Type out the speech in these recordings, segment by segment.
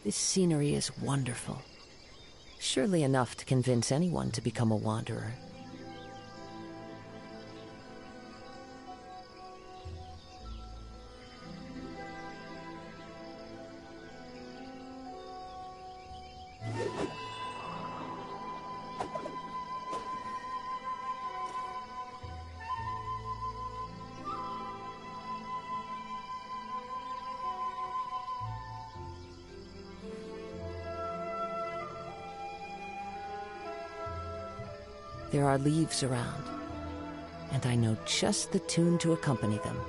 This scenery is wonderful. Surely enough to convince anyone to become a wanderer. There are leaves around, and I know just the tune to accompany them,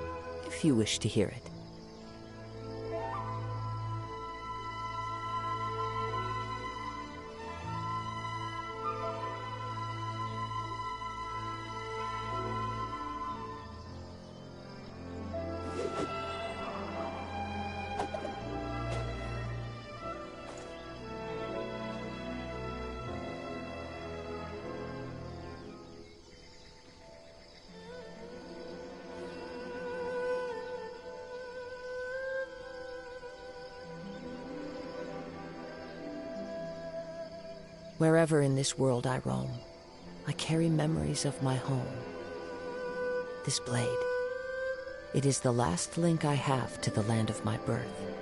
if you wish to hear it. Wherever in this world I roam, I carry memories of my home. This blade, it is the last link I have to the land of my birth.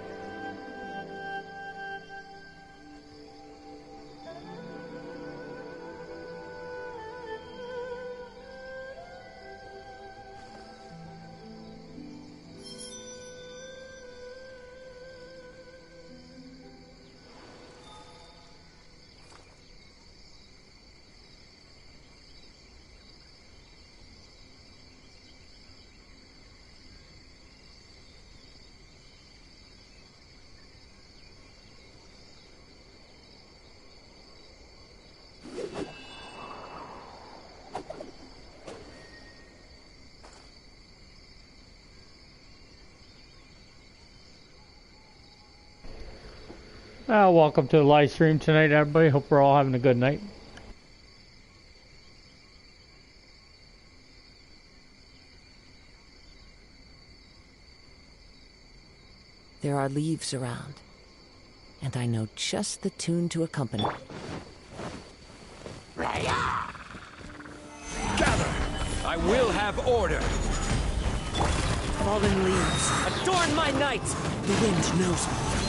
Welcome to the live stream tonight, everybody. Hope we're all having a good night. There are leaves around, and I know just the tune to accompany. Gather! I will have order! Fallen leaves, Adorn my night! the wind knows me.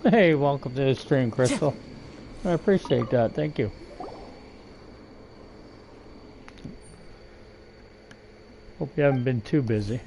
Hey, welcome to the stream, Crystal. I appreciate that. Thank you. Hope you haven't been too busy.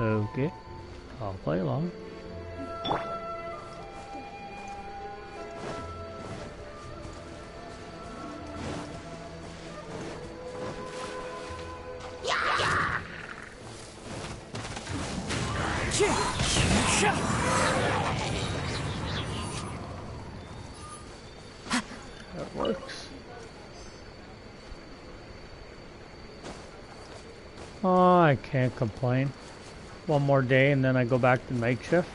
Okay. I'll play along. That works. Oh, I can't complain. One more day and then I go back to night shift.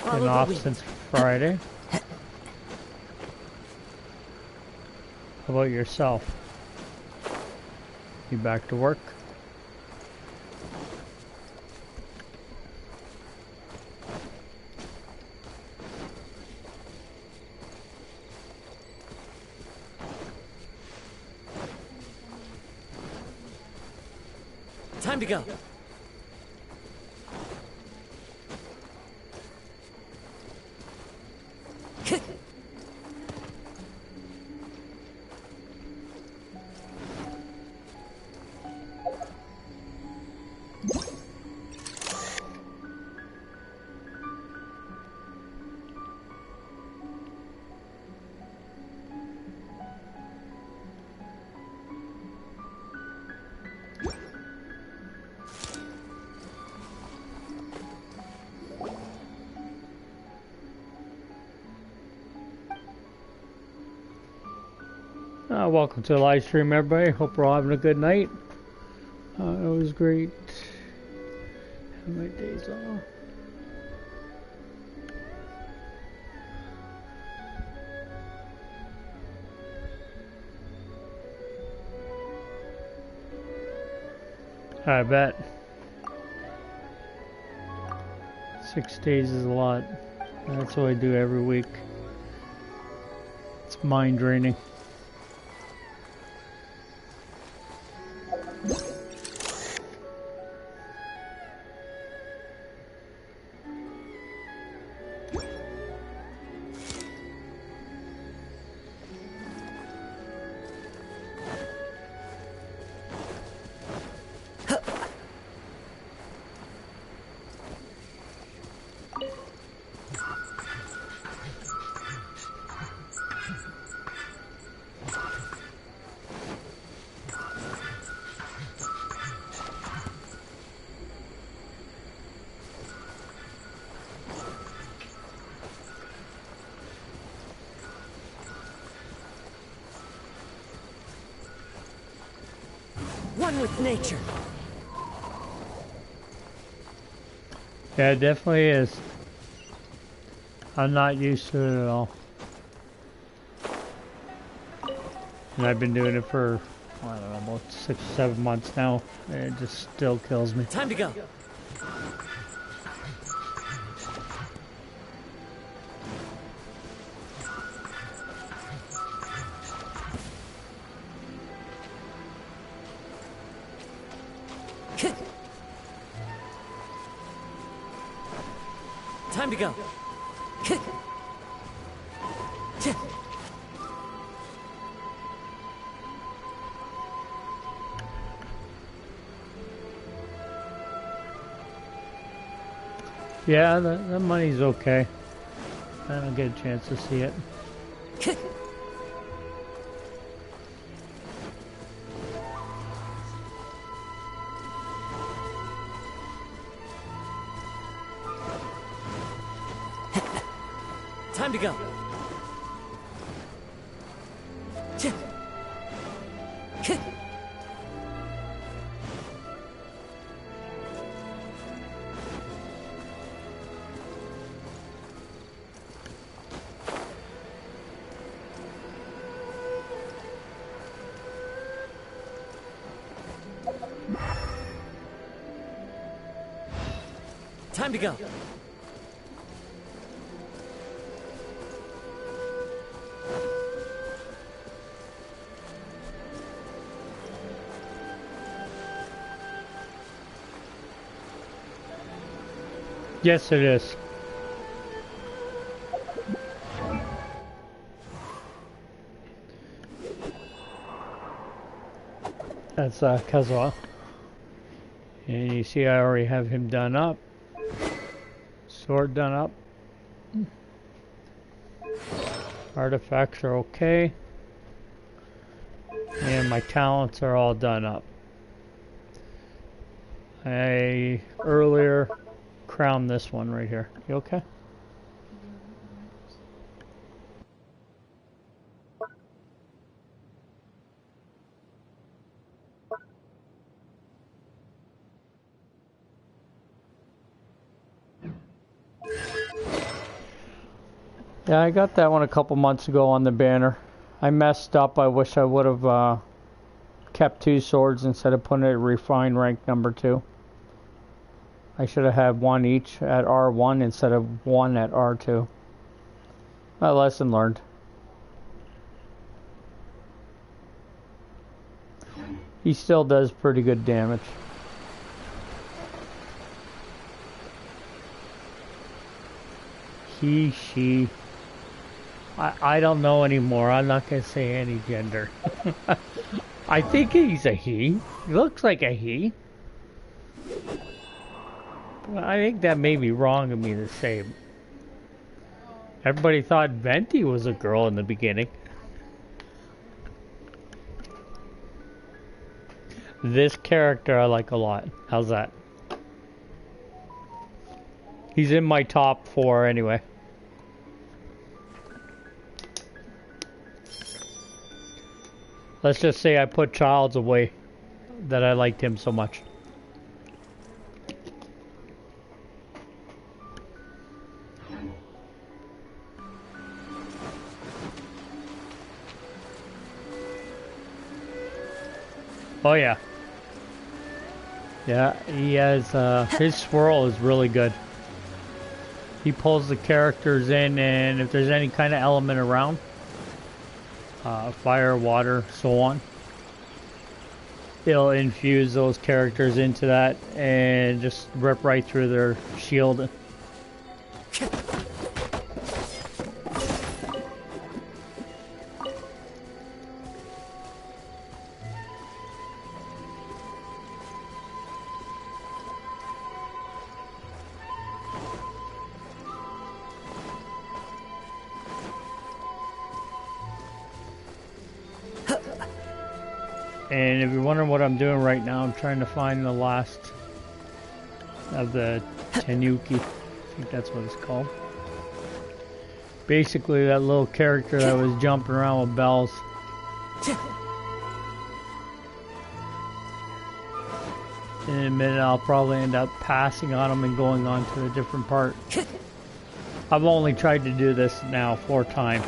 Been off since Friday. How about yourself? You back to work? Time to go. Welcome to the live stream, everybody. Hope we're all having a good night. It was great. Have my days off. I bet. 6 days is a lot. That's what I do every week. It's mind draining. One with nature. Yeah, it definitely is. I'm not used to it at all. And I've been doing it for, I don't know, about 6 or 7 months now. And it just still kills me. Time to go. Time to go. Yeah, the money's okay. I don't get a chance to see it. Time to go. Time to go. Yes, it is. That's Kazuha. see I already have him done up. Sword done up. Artifacts are okay. And my talents are all done up. I earlier crowned this one right here. You okay? Yeah, I got that one a couple months ago on the banner. I messed up. I wish I would have kept 2 swords instead of putting it at refined rank number 2. I should have had 1 each at R1 instead of 1 at R2. A lesson learned. He still does pretty good damage. He, she. I don't know anymore. I'm not going to say any gender. I think he's a he. He looks like a he. But I think that may be wrong of me to say. Everybody thought Venti was a girl in the beginning. This character I like a lot. How's that? He's in my top 4 anyway. Let's just say I put Childs away, that I liked him so much. Oh yeah. Yeah, he has, his swirl is really good. He pulls the characters in, and if there's any kind of element around, fire, water, so on, he'll infuse those characters into that and just rip right through their shield. And if you're wondering what I'm doing right now, I'm trying to find the last of the Tanuki. I think that's what it's called. Basically, that little character that was jumping around with bells. In a minute, I'll probably end up passing on him and going on to a different part. I've only tried to do this now 4 times.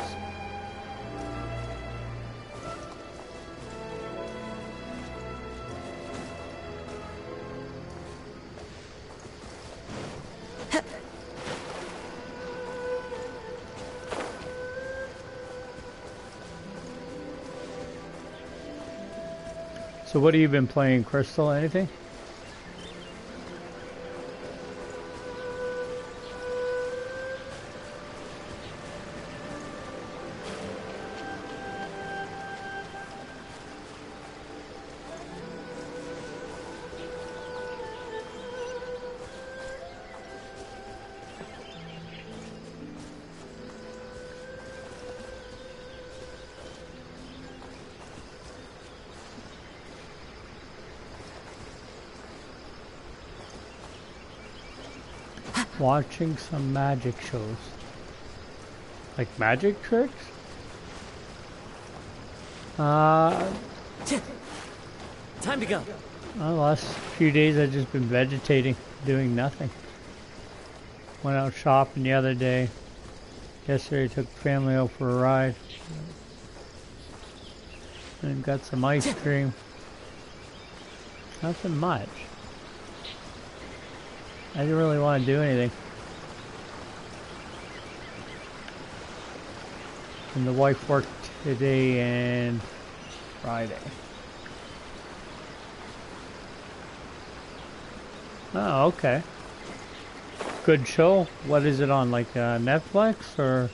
So what have you been playing, Crystal? Anything? Watching some magic shows. Like magic tricks? Time to go. The last few days I've just been vegetating, doing nothing. Went out shopping the other day. Yesterday took the family out for a ride. And got some ice cream. Nothing much. I didn't really want to do anything. And the wife worked today and Friday. Oh, okay. Good show. What is it on? Like Netflix or?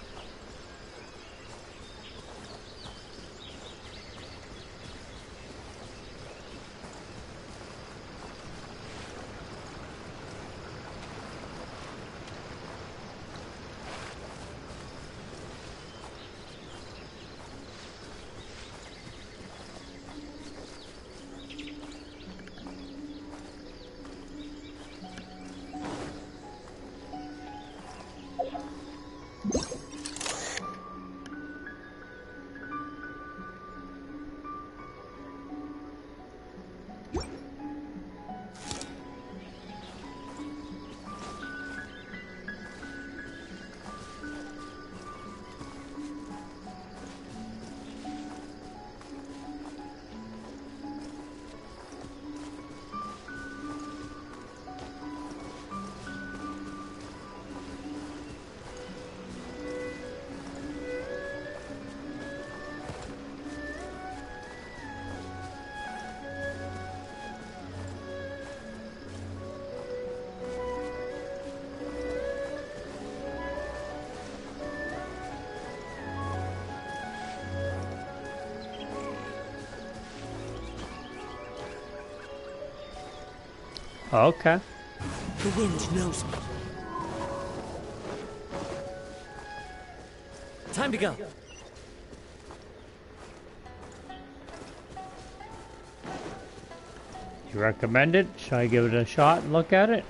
Okay. The wind knows me. Time to go. You recommend it? Should I give it a shot and look at it?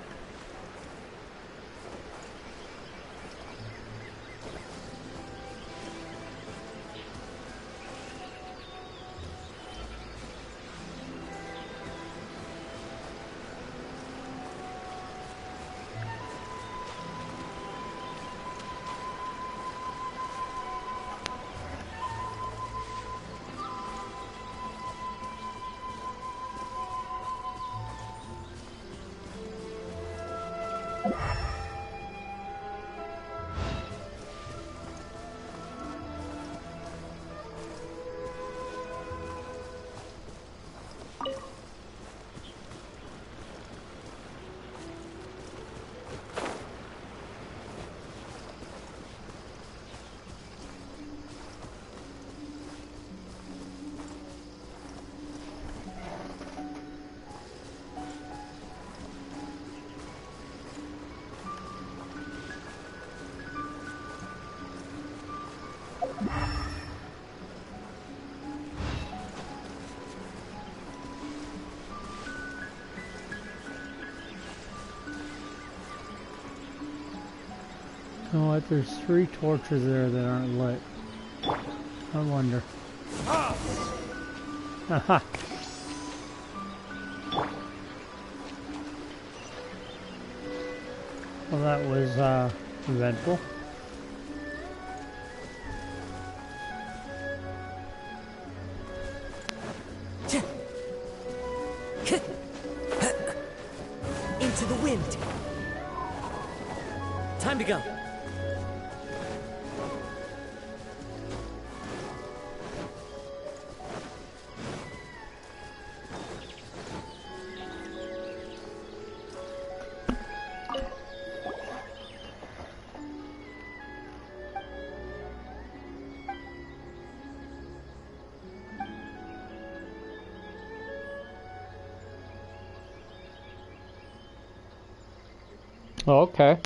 Oh, what? There's 3 torches there that aren't lit. I wonder. Haha. Well, that was eventful. Into the wind. Time to go. Oh, okay.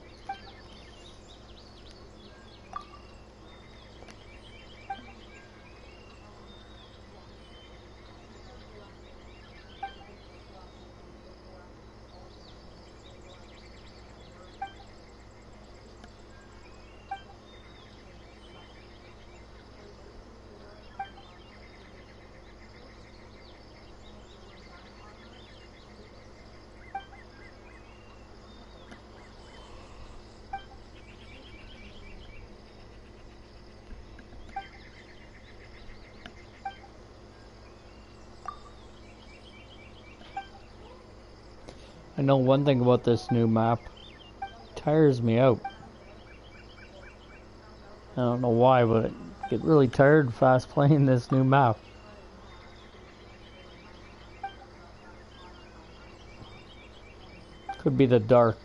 I know one thing about this new map. It tires me out. I don't know why, but I get really tired fast playing this new map. Could be the dark.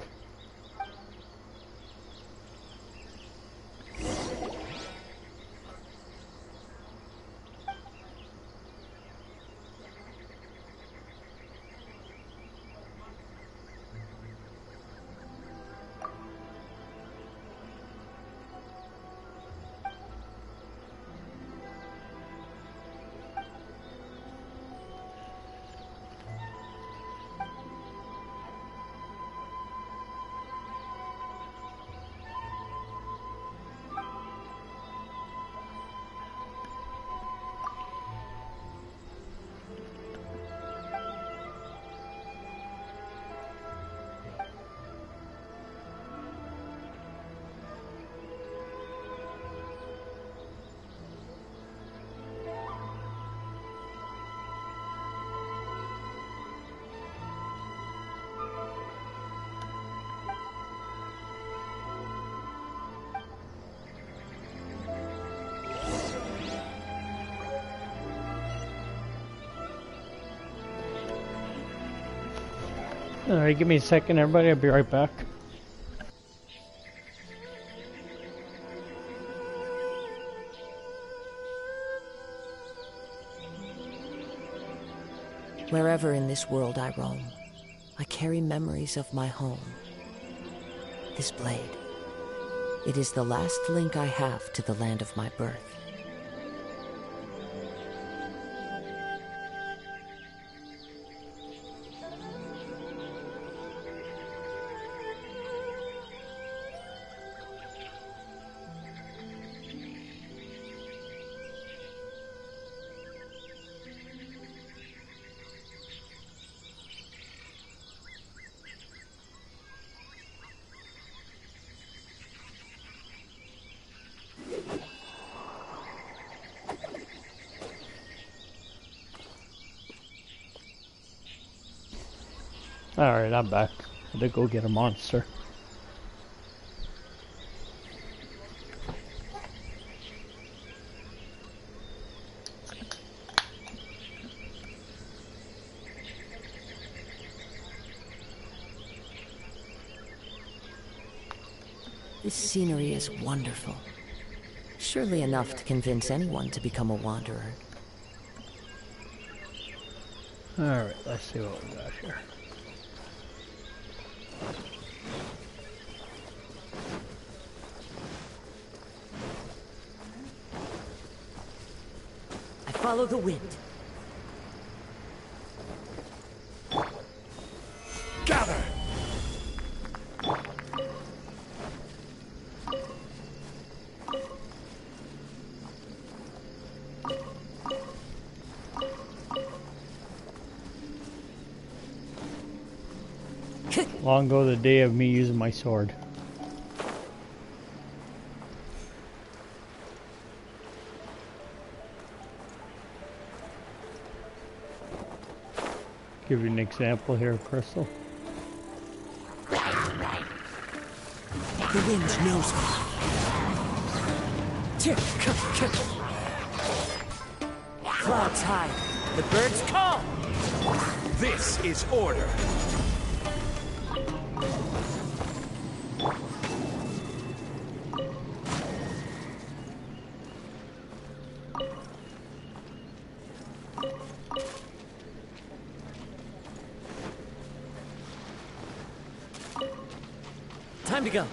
Alright, give me a second, everybody. I'll be right back. Wherever in this world I roam, I carry memories of my home. This blade, it is the last link I have to the land of my birth. Alright, I'm back. I had to go get a monster. This scenery is wonderful. Surely enough to convince anyone to become a wanderer. Alright, let's see what we got here. I follow the wind. Gather! Long ago the day of me using my sword. Give you an example here, Crystal. The wind knows me. Clouds high. The birds call. This is order. Time to go.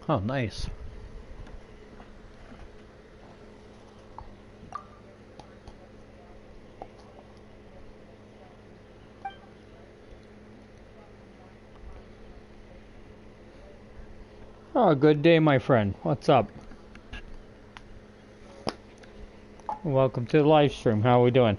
Oh, nice. Oh, good day, my friend. What's up? Welcome to the live stream. How are we doing?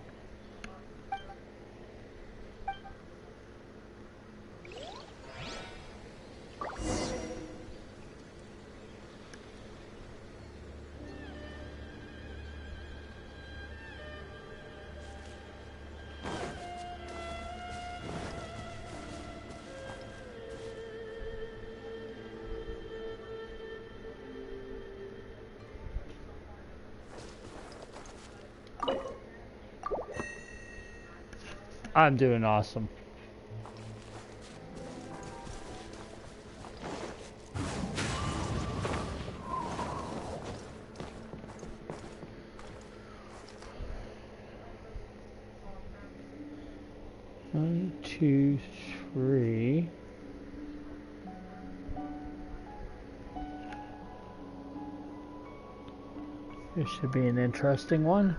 I'm doing awesome. One, two, three. This should be an interesting one.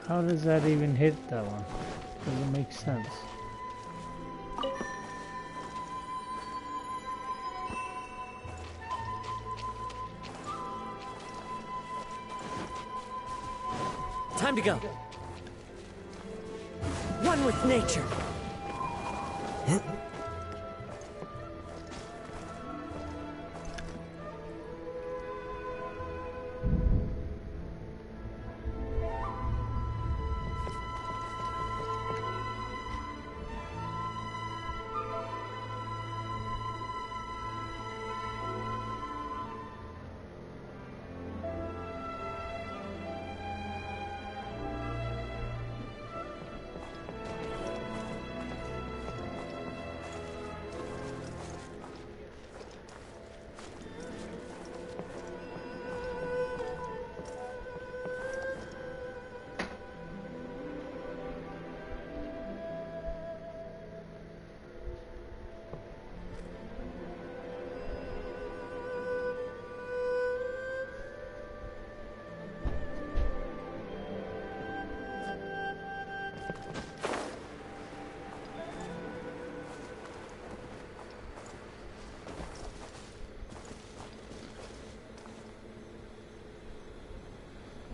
How does that even hit that one? Doesn't make sense. Time to go. One with nature.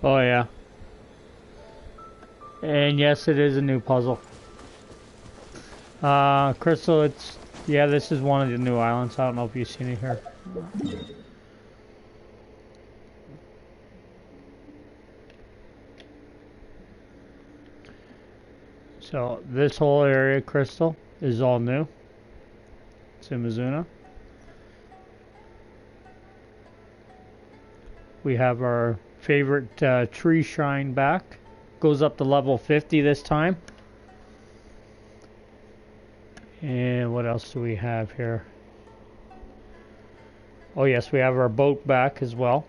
Oh yeah. And yes, it is a new puzzle. Crystal, yeah, this is one of the new islands. I don't know if you've seen it here. So this whole area, Crystal, is all new. It's in Mizuna. We have our favorite tree shrine back. Goes up to level 50 this time. And what else do we have here? Oh yes, we have our boat back as well.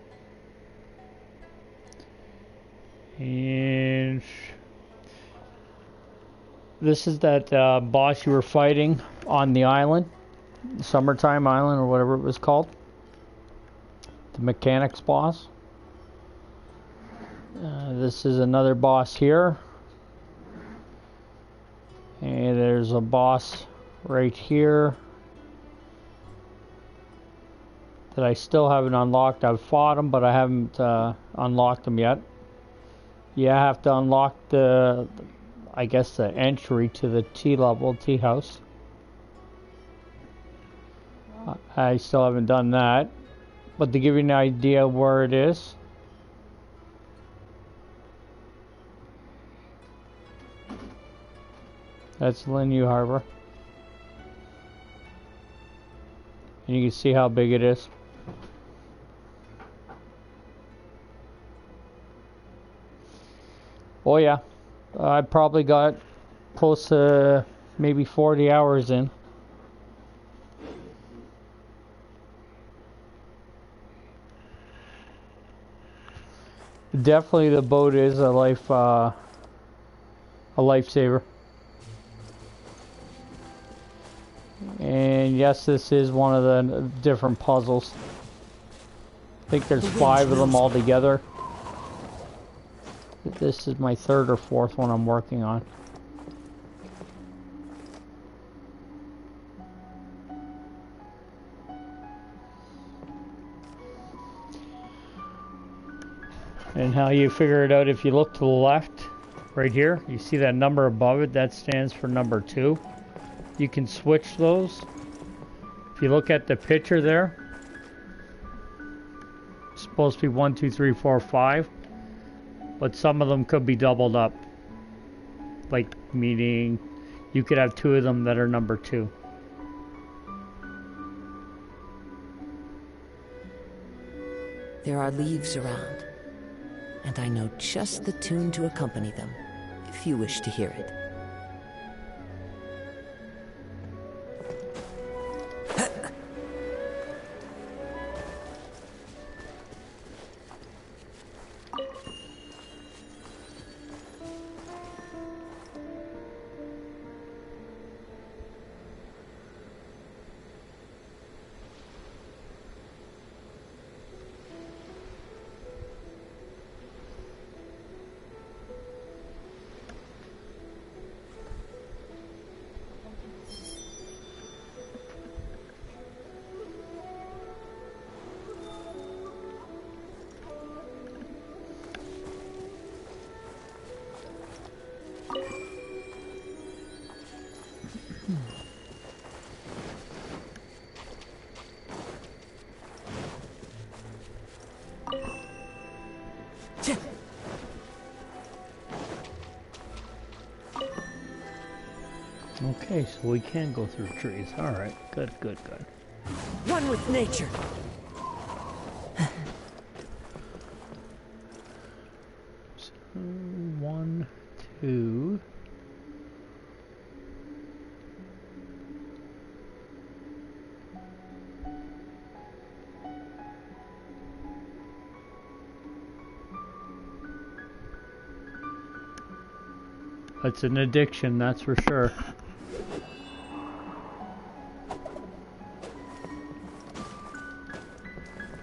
And this is that boss you were fighting on the island. Summertime Island or whatever it was called. The mechanics boss. This is another boss here. And there's a boss right here that I still haven't unlocked. I've fought him, but I haven't unlocked him yet. You have to unlock I guess the entry to the T-level tea house. I still haven't done that. But to give you an idea where it is, that's Linyu Harbor. And you can see how big it is. Oh yeah, I probably got close to maybe 40 hours in. Definitely the boat is a lifesaver. And yes, this is one of the different puzzles. I think there's 5 of them all together. This is my 3rd or 4th one I'm working on. And how you figure it out, if you look to the left, right here, you see that number above it, that stands for number 2. You can switch those. If you look at the picture there, it's supposed to be 1, 2, 3, 4, 5, but some of them could be doubled up. Like, meaning you could have 2 of them that are number 2. There are leaves around, and I know just the tune to accompany them, if you wish to hear it. Okay, so we can go through trees. Alright, good, good, good. One with nature. So, 1, 2. It's an addiction, that's for sure.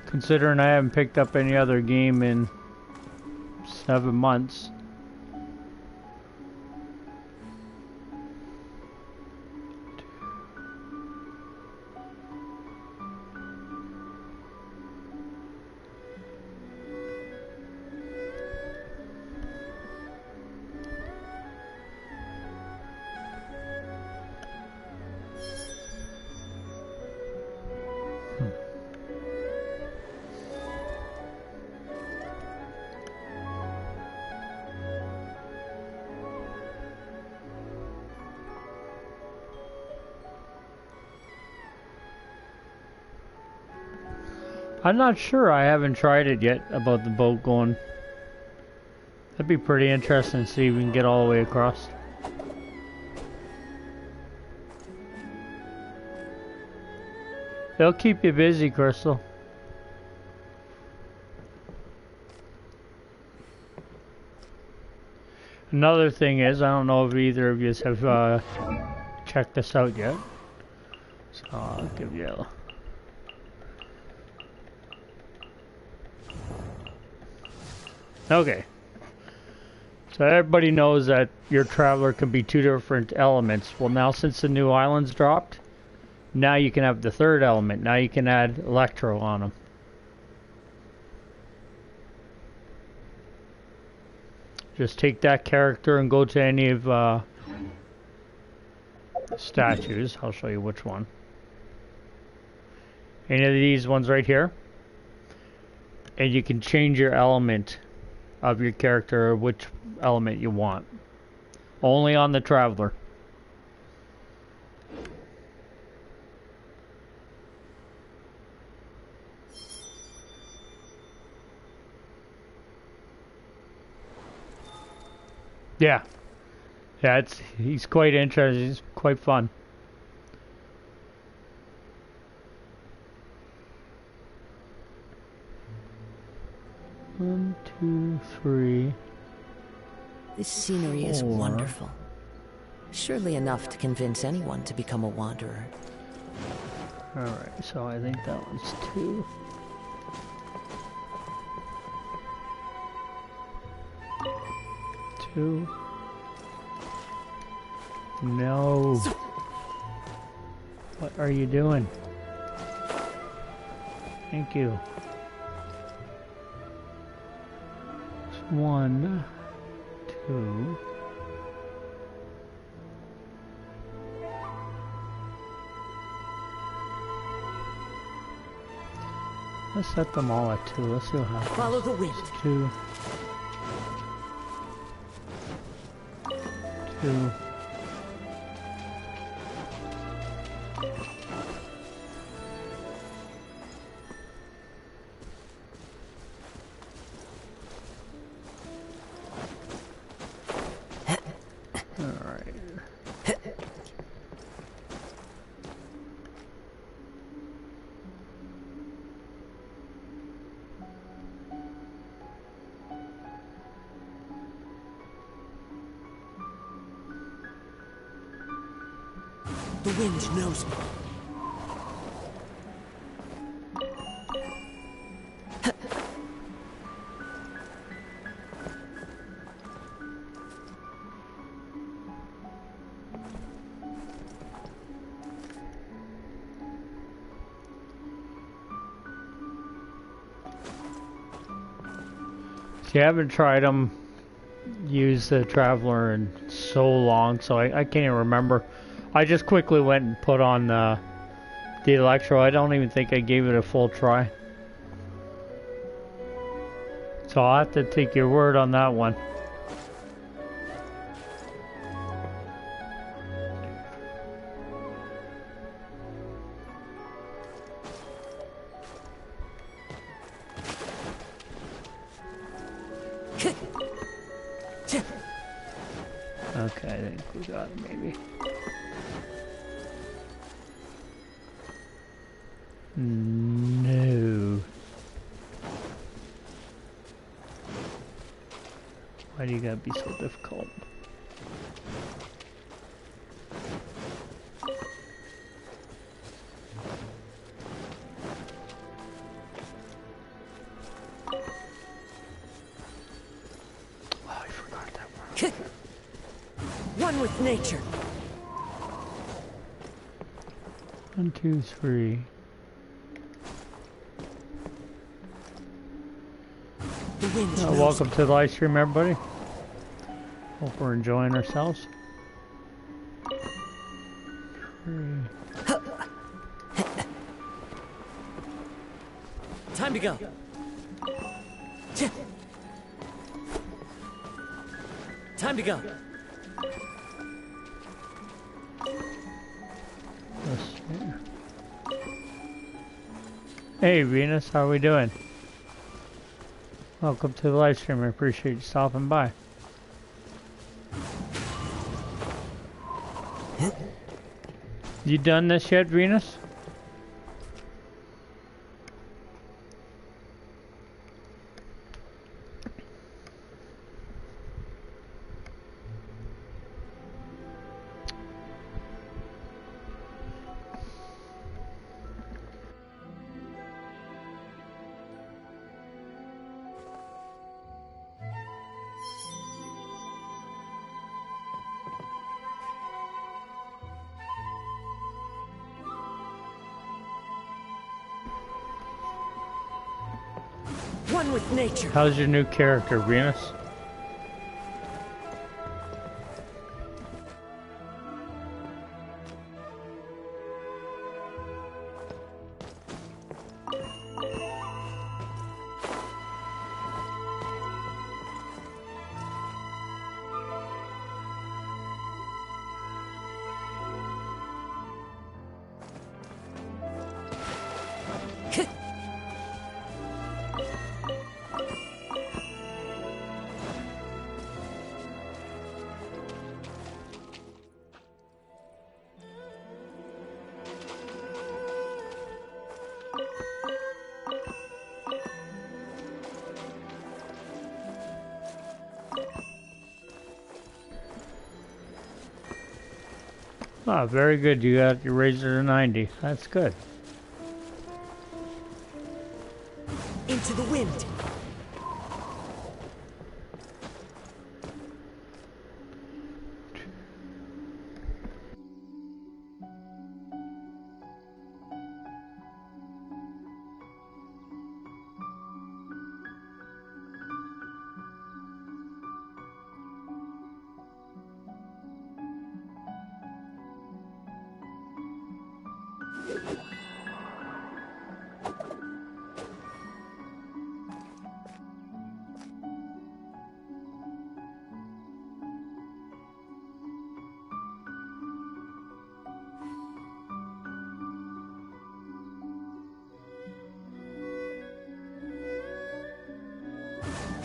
Considering I haven't picked up any other game in 7 months. I'm not sure, I haven't tried it yet about the boat going. That'd be pretty interesting to see if we can get all the way across. They'll keep you busy, Crystal. Another thing is, I don't know if either of you have checked this out yet. So I'll give you a... Okay. So everybody knows that your traveler can be 2 different elements. Well, now since the new islands dropped, now you can have the 3rd element. Now you can add electro on them. Just take that character and go to any of statues. I'll show you which one. Any of these ones right here. And you can change your element of your character, which element you want. Only on the traveler. Yeah. Yeah, he's quite interesting. He's quite fun. One, 2, 3. This scenery is wonderful. Surely enough to convince anyone to become a wanderer. Alright, so I think that one's 2. Two. No. What are you doing? Thank you. 1, 2. Let's set them all at 2. Let's see what happens. Follow the wind. 2. 2. The wind knows me. See, I haven't tried them, use the Traveler in so long, so I can't even remember. I just quickly went and put on the Electro. I don't even think I gave it a full try. So I'll have to take your word on that one. Okay, I think we got it, maybe. No. Why do you gotta be so difficult? Oh, I forgot that one. One with nature. 1, 2, 3. The wind knows. Welcome to the live stream, everybody. Hope we're enjoying ourselves. 3. Time to go. Time to go. Hey Venus, how are we doing? Welcome to the live stream. I appreciate you stopping by. You done this yet, Venus? One with nature. How's your new character, Venus? Ah, very good. You got your razor to 90. That's good. Into the wind.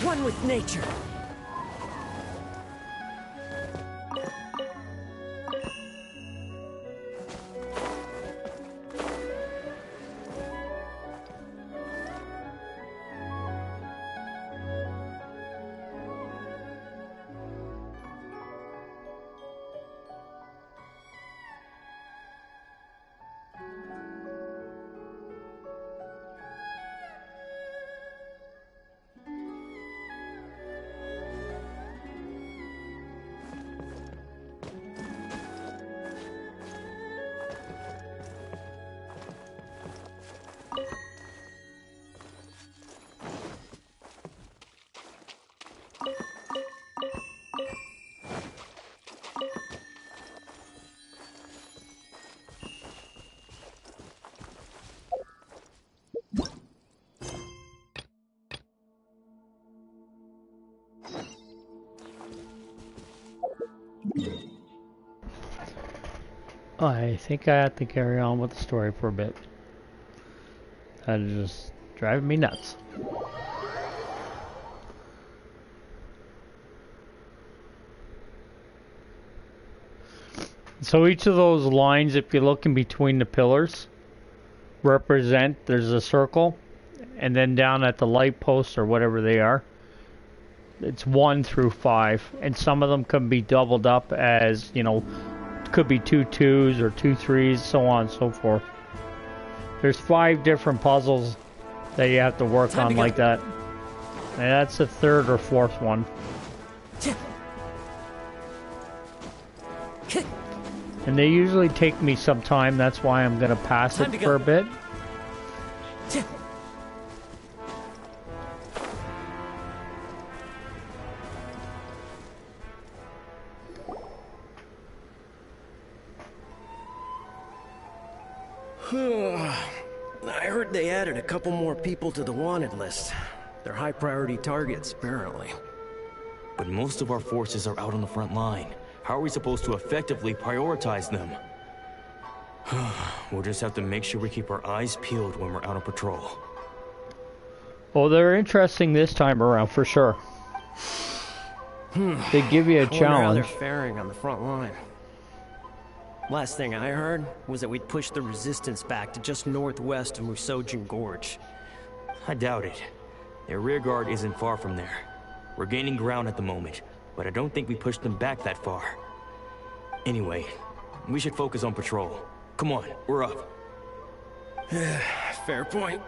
One with nature. I think I have to carry on with the story for a bit. That is just driving me nuts. So each of those lines, if you look in between the pillars, represent, there's a circle, and then down at the light posts or whatever they are, it's 1 through 5, and some of them can be doubled up as, you know, could be 2 2s or 2 3s, so on and so forth. There's 5 different puzzles that you have to work on like that. And that's the 3rd or 4th one. And they usually take me some time, that's why I'm gonna pass it for a bit. I heard they added a couple more people to the wanted list. They're high priority targets, apparently. But most of our forces are out on the front line. How are we supposed to effectively prioritize them? We'll just have to make sure we keep our eyes peeled when we're out on patrol. Well, they're interesting this time around, for sure. They give you a challenge. I wonder how they're faring on the front line. Last thing I heard was that we'd pushed the resistance back to just northwest of Musojin Gorge. I doubt it. Their rear guard isn't far from there. We're gaining ground at the moment, but I don't think we pushed them back that far. Anyway, we should focus on patrol. Come on, we're up. Fair point.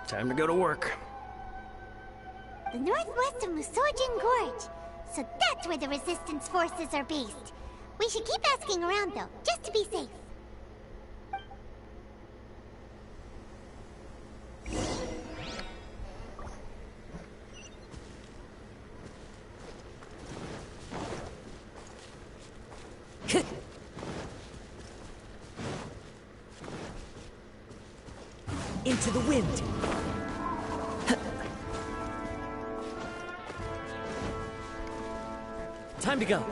Time to go to work. The northwest of Musojin Gorge. So that's where the resistance forces are based. We should keep asking around though, just to be safe. Into the wind. Time to go.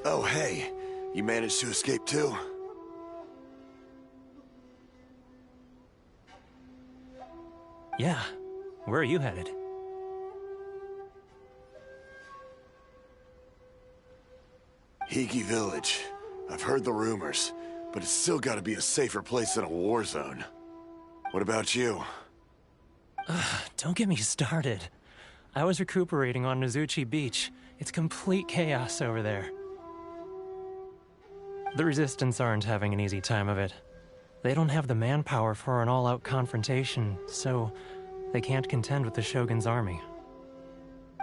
Oh, hey. You managed to escape too? Yeah. Where are you headed? Higi Village. I've heard the rumors, but it's still gotta be a safer place than a war zone. What about you? Don't get me started. I was recuperating on Nozuchi Beach. It's complete chaos over there. The Resistance aren't having an easy time of it. They don't have the manpower for an all-out confrontation, so they can't contend with the Shogun's army.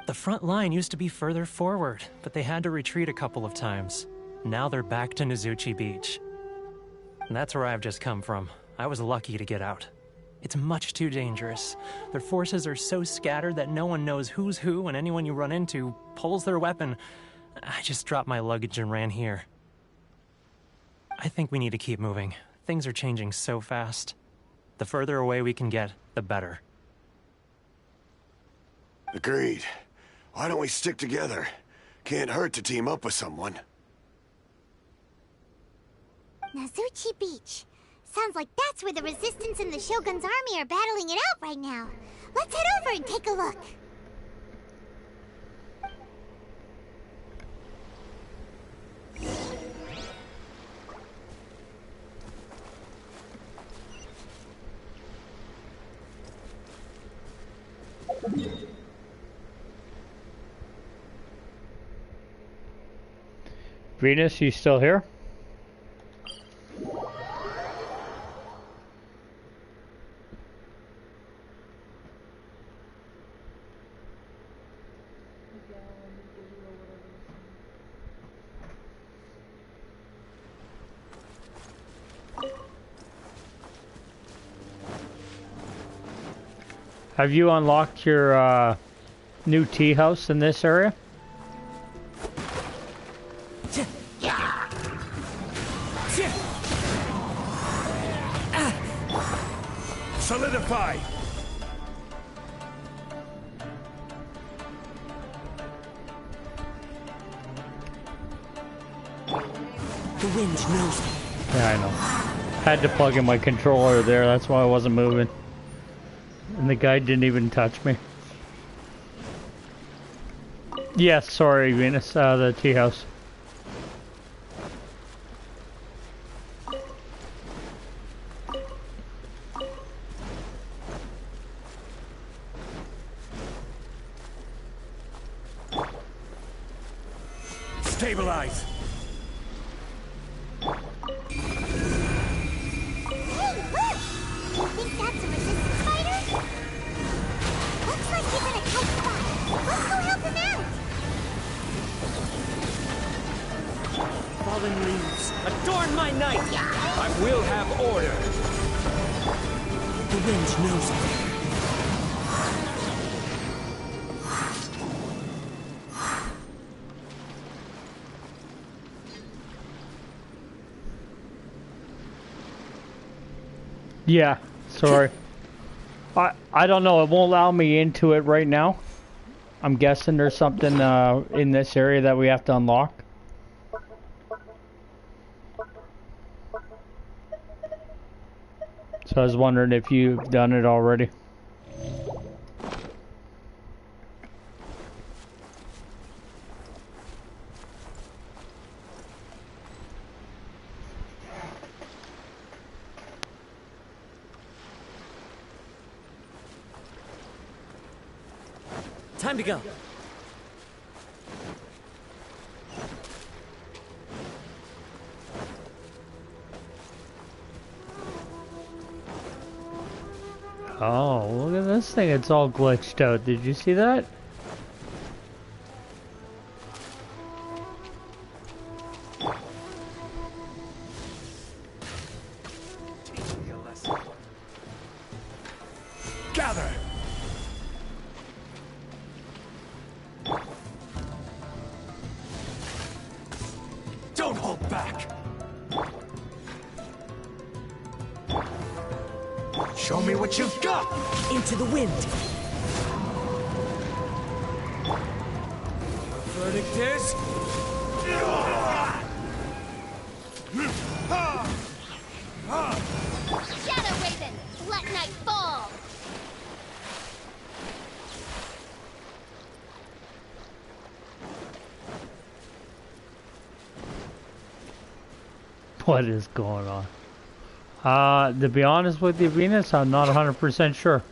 The front line used to be further forward, but they had to retreat a couple of times. Now they're back to Nozuchi Beach. And that's where I've just come from. I was lucky to get out. It's much too dangerous. Their forces are so scattered that no one knows who's who, and anyone you run into pulls their weapon. I just dropped my luggage and ran here. I think we need to keep moving. Things are changing so fast. The further away we can get, the better. Agreed. Why don't we stick together? Can't hurt to team up with someone. Nozuchi Beach. Sounds like that's where the Resistance and the Shogun's army are battling it out right now. Let's head over and take a look. Venus, you still here? Have you unlocked your new tea house in this area? Fortify! The wind knows me. Yeah, I know. Had to plug in my controller there, that's why I wasn't moving. And the guy didn't even touch me. Yes, sorry, Venus, the tea house. Stabilize! Hey, look! You think that's a resistance fighter? Looks like he's in a tight spot. Let's go help him out! Fallen leaves, adorn my night! I will have order! The wind knows me. Yeah, sorry. I don't know, it won't allow me into it right now. I'm guessing there's something in this area that we have to unlock. So I was wondering if you've done it already. Time to go. Oh, look at this thing. It's all glitched out. Did you see that? Gather! Don't hold back! Show me what you've got! Into the wind. Verdict is... Shadow Raven, let night fall! What is going on? To be honest with you, Venus, I'm not 100% sure.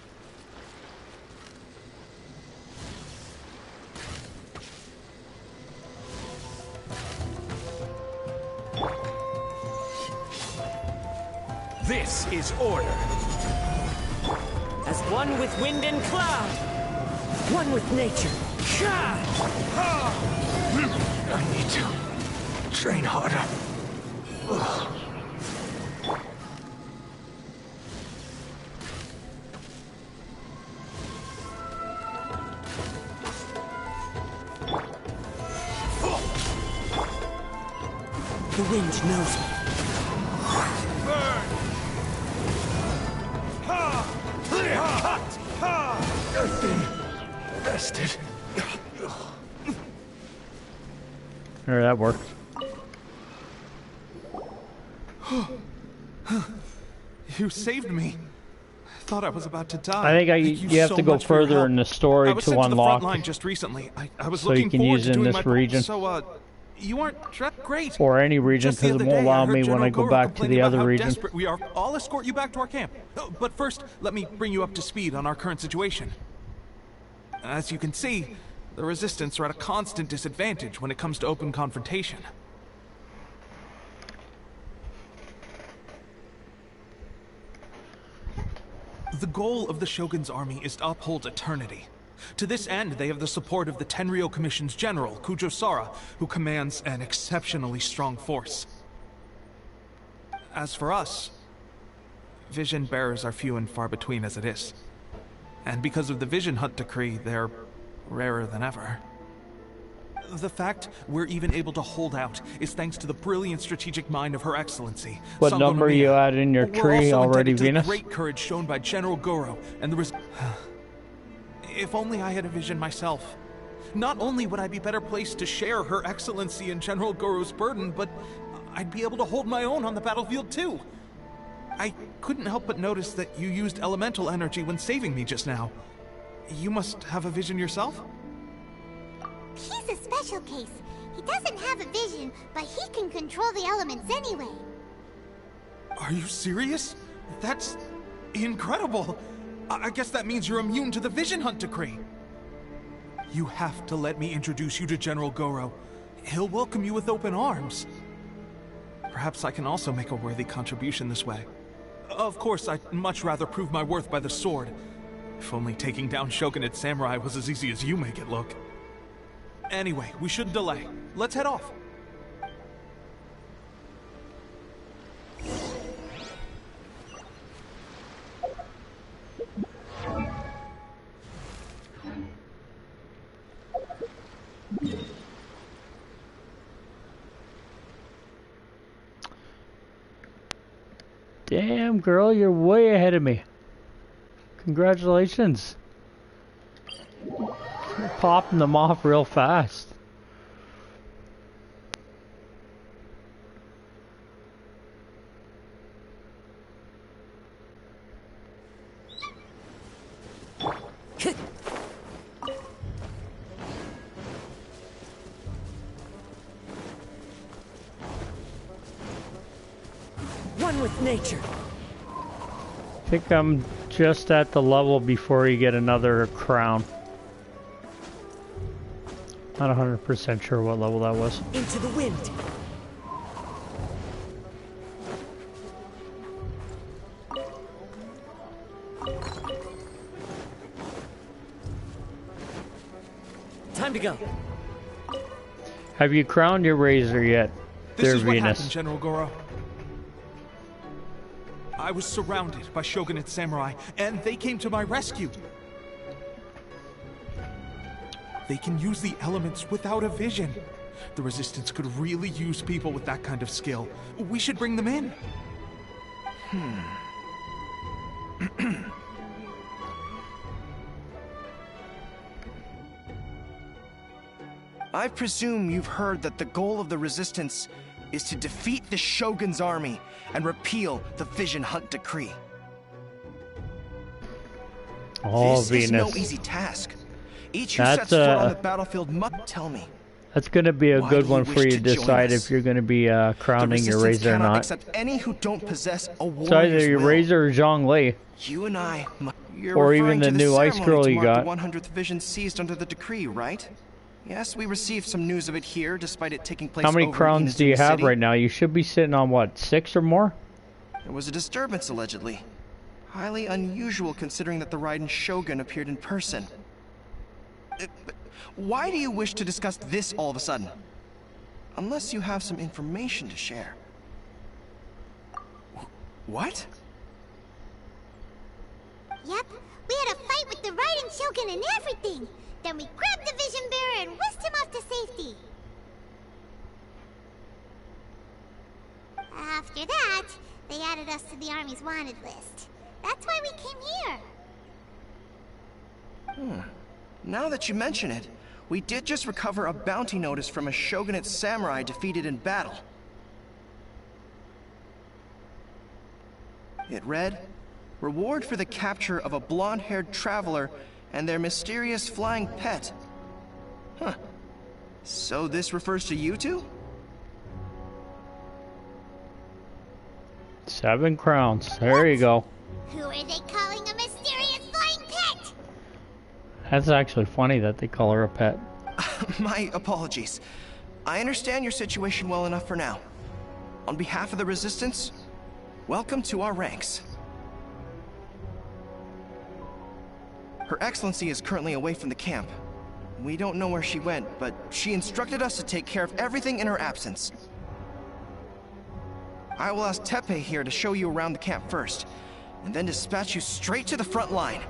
This is order. As one with wind and cloud. One with nature. I need to train harder. The wind knows me. Burn! Clear cut! Earthen vested. There, that worked. You saved me. I thought I was about to die. I think you have so to go much for your further help. in the story I was to sent to the front unlock. line just recently. I was So you looking can forward use to it in doing this my region. So you aren't great. Or any region, Just the because it other won't day, I allow heard me when General I go Goro back to complaining the about other how region. desperate we are. I'll escort you back to our camp. But first, let me bring you up to speed on our current situation. As you can see, the Resistance are at a constant disadvantage when it comes to open confrontation. The goal of the Shogun's army is to uphold eternity. To this end, they have the support of the Tenryou Commission's general, Kujo-Sara, who commands an exceptionally strong force. As for us, vision bearers are few and far between as it is. And because of the Vision Hunt decree, they're rarer than ever. The fact we're even able to hold out is thanks to the brilliant strategic mind of Her Excellency. What number you had in your tree already, Venus? The great courage shown by General Goro and the If only I had a vision myself. Not only would I be better placed to share Her Excellency and General Goro's burden, but I'd be able to hold my own on the battlefield too. I couldn't help but notice that you used elemental energy when saving me just now. You must have a vision yourself? He's a special case. He doesn't have a vision, but he can control the elements anyway. Are you serious? That's incredible. I guess that means you're immune to the Vision Hunt decree. You have to let me introduce you to General Goro. He'll welcome you with open arms. Perhaps I can also make a worthy contribution this way. Of course, I'd much rather prove my worth by the sword. If only taking down Shogunate Samurai was as easy as you make it look. Anyway, we shouldn't delay. Let's head off. Damn, girl, you're way ahead of me. Congratulations. You're popping them off real fast. One with nature. I think I'm just at the level before you get another crown. Not 100% sure what level that was. Into the wind. Time to go. Have you crowned your razor yet, This is what Venus? happened, General Goro. I was surrounded by Shogunate Samurai, and they came to my rescue. They can use the elements without a vision. The Resistance could really use people with that kind of skill. We should bring them in. I presume you've heard that the goal of the Resistance is to defeat the Shogun's army and repeal the Vision Hunt decree. Oh, this Venus. is no easy task. Each who That's, sets foot on the battlefield must tell me. That's going to be a Why good do one you for wish you to to join decide us? if you're going to be crowning your the Resistance razor or cannot not. accept any who don't possess a warrior's It's either your will. razor or Zhongli. You and I. You're Or even referring the to new ice ceremony girl to you mark got. The 100th vision seized under the decree, right? Yes, we received some news of it here, despite it taking place. How many over in crowns do you Inazuma have City. right now? You should be sitting on, what, 6 or more? There was a disturbance, allegedly. Highly unusual considering that the Raiden Shogun appeared in person. But why do you wish to discuss this all of a sudden? Unless you have some information to share. What? Yep, we had a fight with the Raiden Shogun and everything. Then we grabbed the Vision Bearer and whisked him off to safety. After that, they added us to the Army's wanted list. That's why we came here. Now that you mention it, we did just recover a bounty notice from a Shogunate samurai defeated in battle. It read, "Reward for the capture of a blonde-haired traveler and their mysterious flying pet." Huh. So this refers to you two? 7 crowns. There you go. Who are they calling a mysterious flying pet? That's actually funny that they call her a pet. My apologies. I understand your situation well enough for now. On behalf of the Resistance, welcome to our ranks. Her Excellency is currently away from the camp. We don't know where she went, but she instructed us to take care of everything in her absence. I will ask Teppei here to show you around the camp first, and then dispatch you straight to the front line.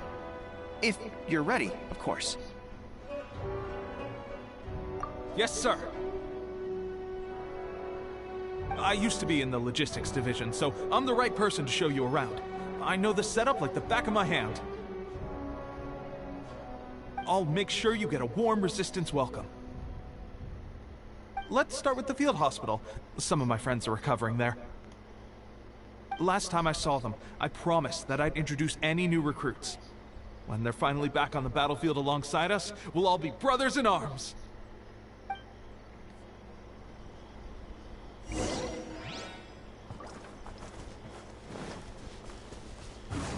If you're ready, of course. Yes, sir. I used to be in the logistics division, so I'm the right person to show you around. I know the setup like the back of my hand. I'll make sure you get a warm Resistance welcome. Let's start with the field hospital. Some of my friends are recovering there. Last time I saw them, I promised that I'd introduce any new recruits. When they're finally back on the battlefield alongside us, we'll all be brothers in arms.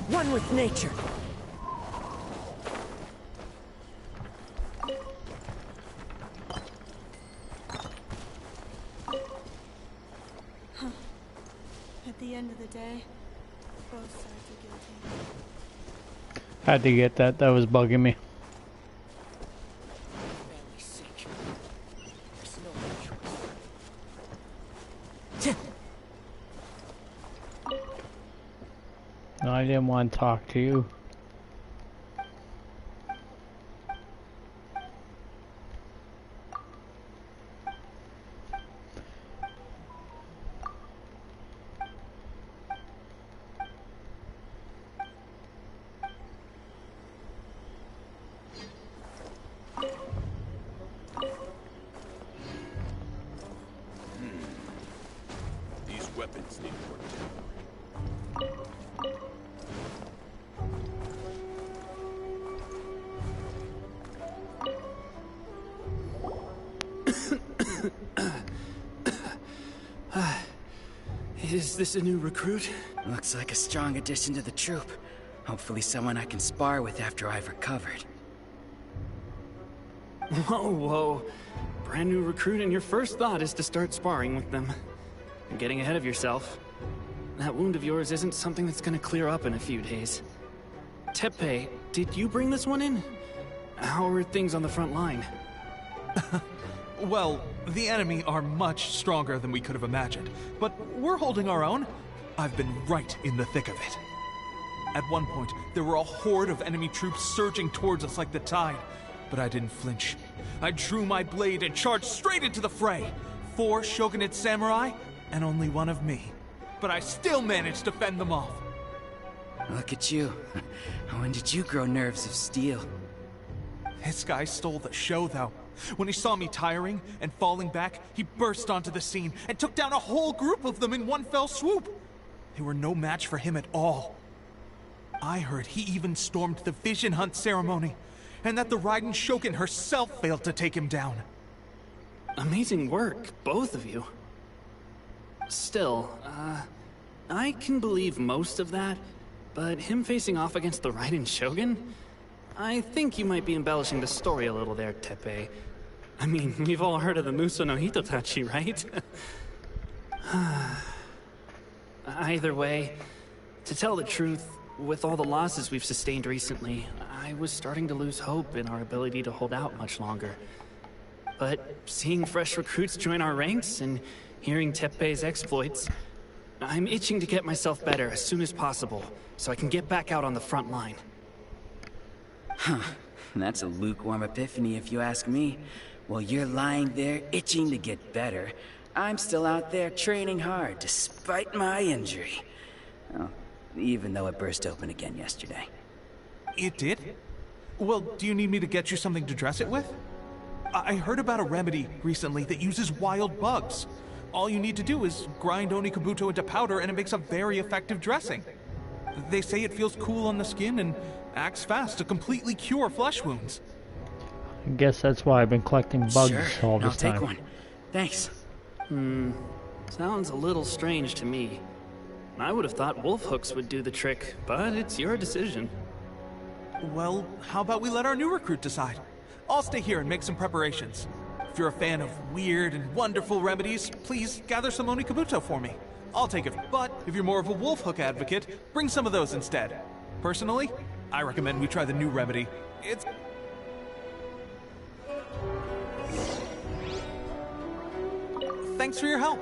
One with nature. At the end of the day, both sides are guilty. Had to get that. That was bugging me. No, I didn't want to talk to you. These weapons need work. Is this a new recruit? Looks like a strong addition to the troop. Hopefully someone I can spar with after I've recovered. Whoa. Brand new recruit and your first thought is to start sparring with them. You're getting ahead of yourself. That wound of yours isn't something that's gonna clear up in a few days. Tepe, did you bring this one in? How are things on the front line? Well, the enemy are much stronger than we could have imagined, but we're holding our own. I've been right in the thick of it. At one point, there were a horde of enemy troops surging towards us like the tide, but I didn't flinch. I drew my blade and charged straight into the fray. 4 shogunate samurai, and only one of me. But I still managed to fend them off. Look at you. When did you grow nerves of steel? This guy stole the show, though. When he saw me tiring and falling back, he burst onto the scene and took down a whole group of them in one fell swoop. They were no match for him at all. I heard he even stormed the Vision Hunt ceremony, and that the Raiden Shogun herself failed to take him down. Amazing work, both of you. Still, I can believe most of that, but him facing off against the Raiden Shogun? I think you might be embellishing the story a little there, Tepe. I mean, we've all heard of the Muso no Hitotachi, right? Either way, to tell the truth, with all the losses we've sustained recently, I was starting to lose hope in our ability to hold out much longer. But seeing fresh recruits join our ranks and hearing Tepe's exploits, I'm itching to get myself better as soon as possible, so I can get back out on the front line. Huh. That's a lukewarm epiphany if you ask me. While you're lying there itching to get better, I'm still out there training hard despite my injury. Oh, even though it burst open again yesterday. It did? Well, do you need me to get you something to dress it with? I heard about a remedy recently that uses wild bugs. All you need to do is grind Onikabuto into powder and it makes a very effective dressing. They say it feels cool on the skin and acts fast to completely cure flesh wounds. I guess that's why I've been collecting bugs all this time. I'll take one. Thanks. Sounds a little strange to me. I would have thought wolf hooks would do the trick, but it's your decision. Well, how about we let our new recruit decide? I'll stay here and make some preparations. If you're a fan of weird and wonderful remedies, please gather some Onikabuto for me. I'll take it, but if you're more of a wolf hook advocate, bring some of those instead. Personally, I recommend we try the new remedy. It's... Thanks for your help.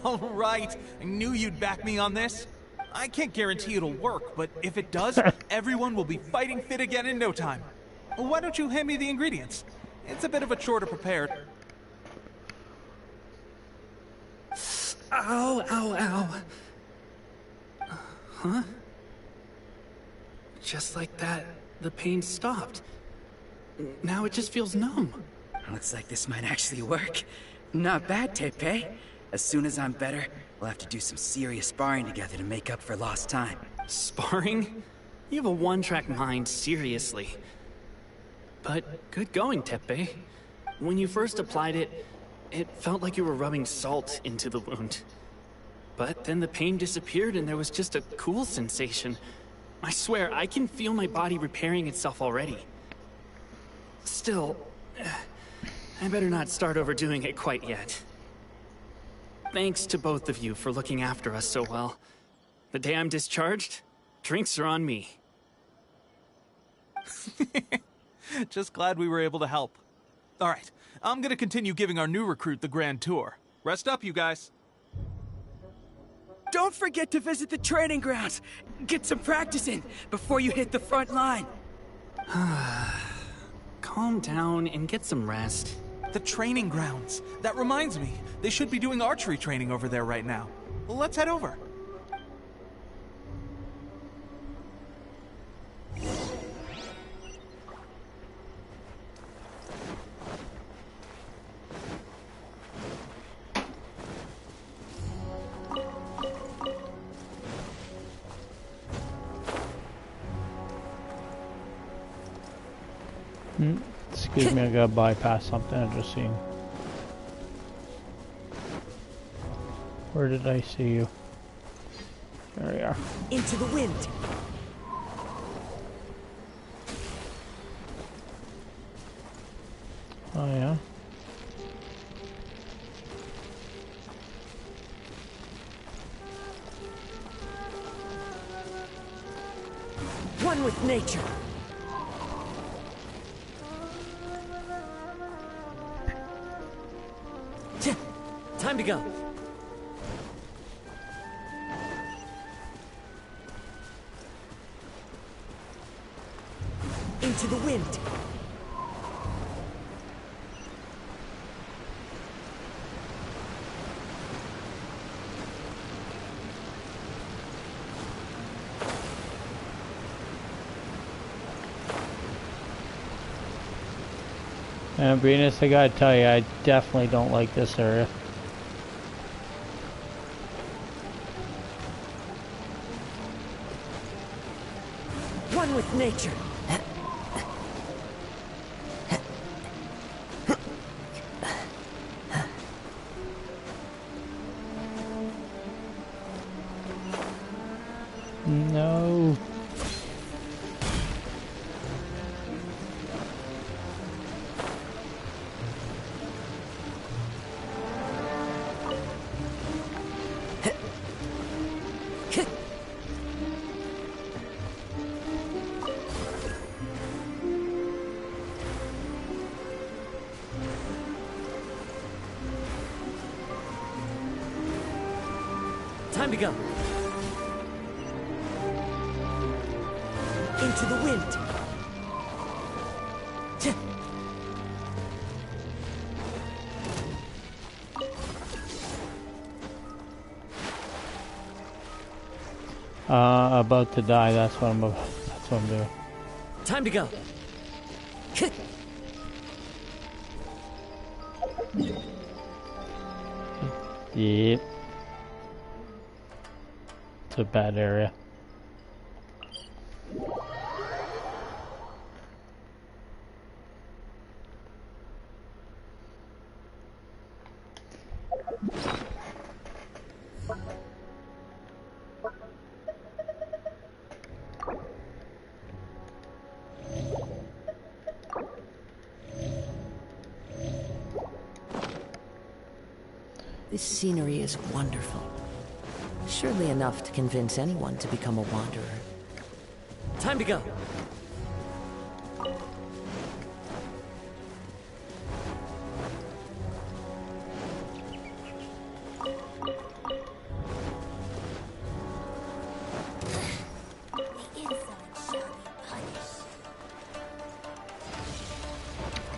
All right. I knew you'd back me on this. I can't guarantee it'll work, but if it does, everyone will be fighting fit again in no time. Why don't you hand me the ingredients? It's a bit of a chore to prepare. Ow, ow, ow. Huh? Just like that, the pain stopped. Now it just feels numb. Looks like this might actually work. Not bad, Tepe. As soon as I'm better, we'll have to do some serious sparring together to make up for lost time. Sparring? You have a one-track mind, seriously. But good going, Tepe. When you first applied it, it felt like you were rubbing salt into the wound. But then the pain disappeared and there was just a cool sensation. I swear, I can feel my body repairing itself already. Still, I better not start overdoing it quite yet. Thanks to both of you for looking after us so well. The day I'm discharged, drinks are on me. Just glad we were able to help. All right, I'm gonna continue giving our new recruit the grand tour. Rest up, you guys. Don't forget to visit the training grounds. Get some practice in before you hit the front line. Calm down and get some rest. The training grounds. That reminds me, they should be doing archery training over there right now. Well, let's head over. Excuse me, I gotta bypass something I just seen. Where did I see you? There we are. Into the wind. Oh yeah. One with nature. Time to go. Into the wind. And Venus, I gotta tell you, I definitely don't like this area. One with nature. No. Time to go. Into the wind. About to die. That's what I'm doing. Time to go. Yep. It's a bad area. This scenery is wonderful. Surely enough to convince anyone to become a wanderer. Time to go.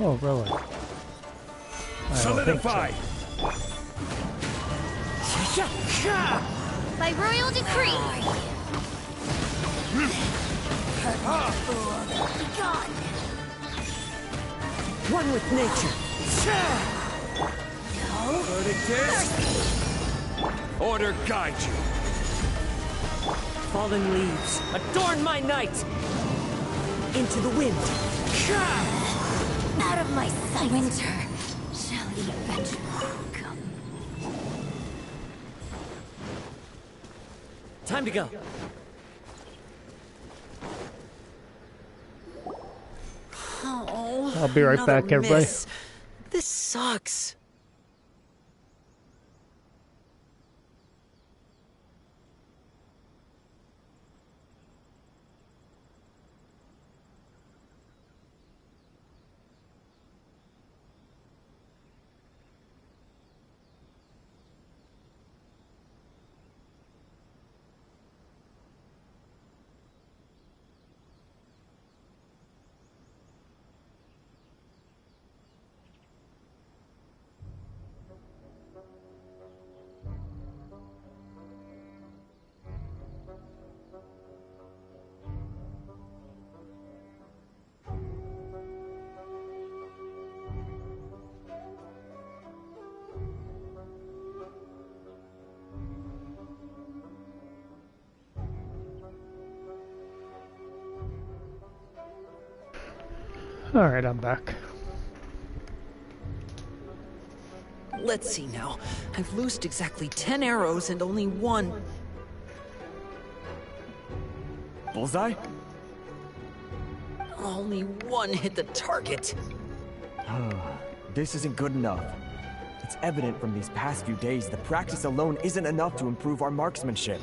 Oh, really? Solidify! By royal decree! Gone! One with nature. Verdict is... Order guide you. Fallen leaves, adorn my night! Into the wind. Out of my sight! Winter shall eventually come. Time to go. Oh, I'll be right back, everybody. miss. This sucks. Alright, I'm back. Let's see now. I've loosed exactly 10 arrows and only one. Bullseye? Only one hit the target. This isn't good enough. It's evident from these past few days that practice alone isn't enough to improve our marksmanship.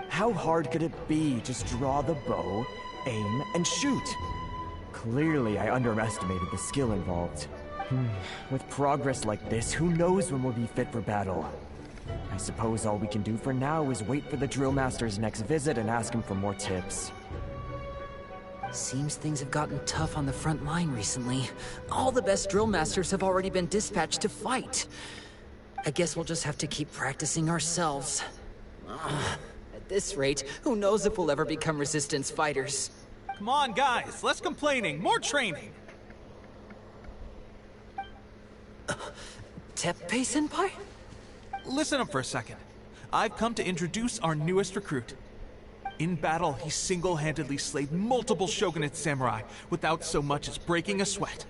How hard could it be? Just draw the bow, aim, and shoot. Clearly, I underestimated the skill involved. With progress like this, who knows when we'll be fit for battle? I suppose all we can do for now is wait for the drill master's next visit and ask him for more tips. Seems things have gotten tough on the front line recently. All the best drill masters have already been dispatched to fight. I guess we'll just have to keep practicing ourselves. At this rate, who knows if we'll ever become resistance fighters. Come on, guys, less complaining, more training. Teppei-senpai? Listen up for a second. I've come to introduce our newest recruit. In battle, he single-handedly slayed multiple shogunate samurai without so much as breaking a sweat.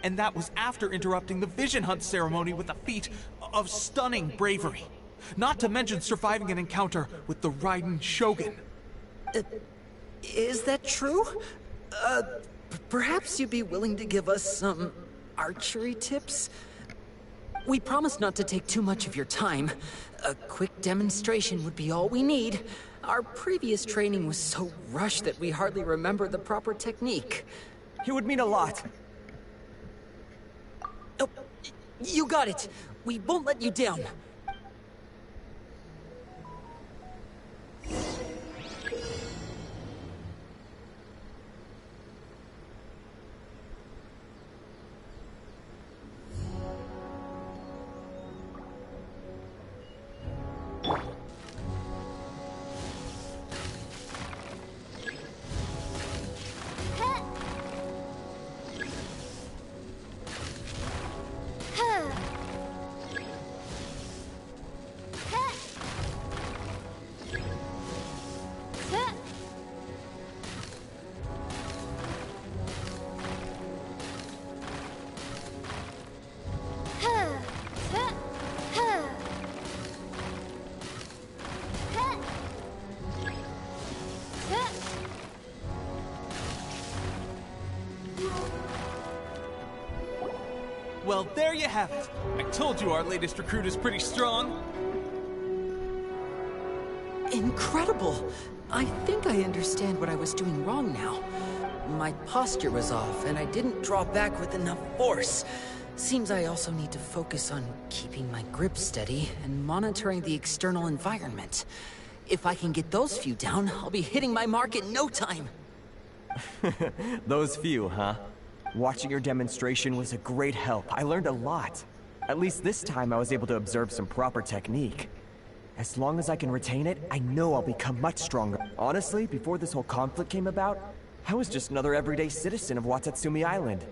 And that was after interrupting the vision hunt ceremony with a feat of stunning bravery. Not to mention surviving an encounter with the Raiden Shogun. Is that true? Perhaps you'd be willing to give us some archery tips? We promise not to take too much of your time. A quick demonstration would be all we need. Our previous training was so rushed that we hardly remember the proper technique. It would mean a lot. Oh, you got it. We won't let you down. Well, there you have it. I told you our latest recruit is pretty strong. Incredible! I think I understand what I was doing wrong now. My posture was off, and I didn't draw back with enough force. Seems I also need to focus on keeping my grip steady and monitoring the external environment. If I can get those few down, I'll be hitting my mark in no time. Those few, huh? Watching your demonstration was a great help. I learned a lot. At least this time I was able to observe some proper technique. As long as I can retain it, I know I'll become much stronger. Honestly, before this whole conflict came about, I was just another everyday citizen of Watatsumi Island.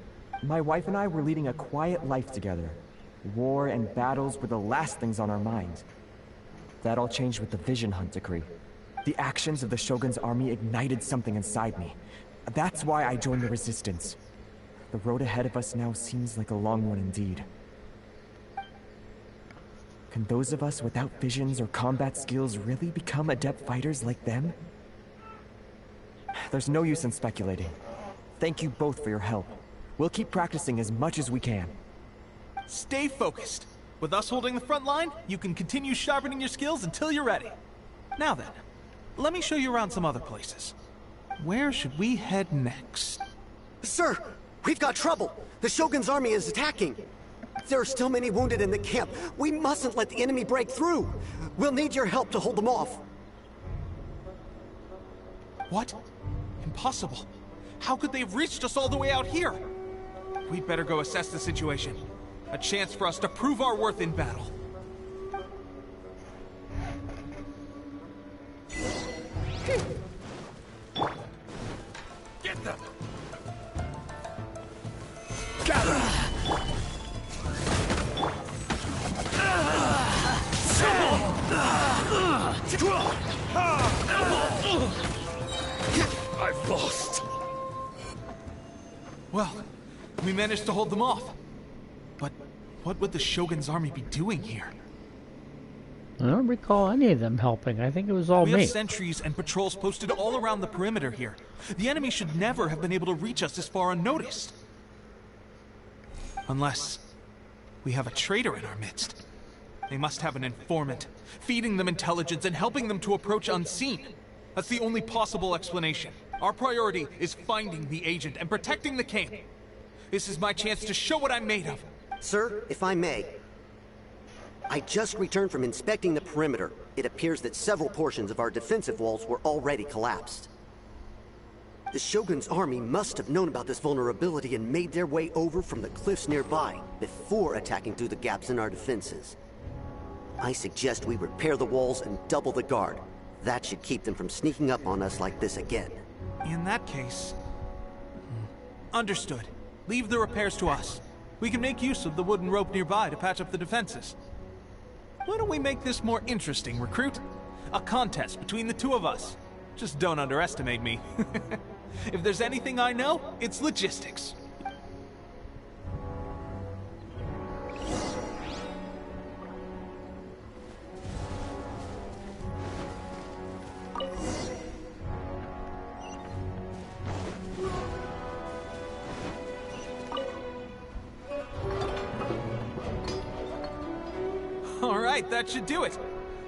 My wife and I were leading a quiet life together. War and battles were the last things on our minds. That all changed with the Vision Hunt decree. The actions of the Shogun's army ignited something inside me. That's why I joined the Resistance. The road ahead of us now seems like a long one indeed. Can those of us without visions or combat skills really become adept fighters like them? There's no use in speculating. Thank you both for your help. We'll keep practicing as much as we can. Stay focused. With us holding the front line, you can continue sharpening your skills until you're ready. Now then, let me show you around some other places. Where should we head next? Sir, we've got trouble. The Shogun's army is attacking. There are still many wounded in the camp. We mustn't let the enemy break through. We'll need your help to hold them off. What? Impossible. How could they have reached us all the way out here? We'd better go assess the situation. A chance for us to prove our worth in battle. Get them! Gather! I've lost. Well, we managed to hold them off. But what would the Shogun's army be doing here? I don't recall any of them helping. I think it was all we me. have sentries and patrols posted all around the perimeter here. The enemy should never have been able to reach us this far unnoticed. Unless we have a traitor in our midst. They must have an informant, feeding them intelligence and helping them to approach unseen. That's the only possible explanation. Our priority is finding the agent and protecting the camp. This is my chance to show what I'm made of. Sir, if I may, I just returned from inspecting the perimeter. It appears that several portions of our defensive walls were already collapsed. The Shogun's army must have known about this vulnerability and made their way over from the cliffs nearby before attacking through the gaps in our defenses. I suggest we repair the walls and double the guard. That should keep them from sneaking up on us like this again. In that case... Understood. Leave the repairs to us. We can make use of the wooden rope nearby to patch up the defenses. Why don't we make this more interesting, recruit? A contest between the two of us. Just don't underestimate me. If there's anything I know, it's logistics. Alright, that should do it.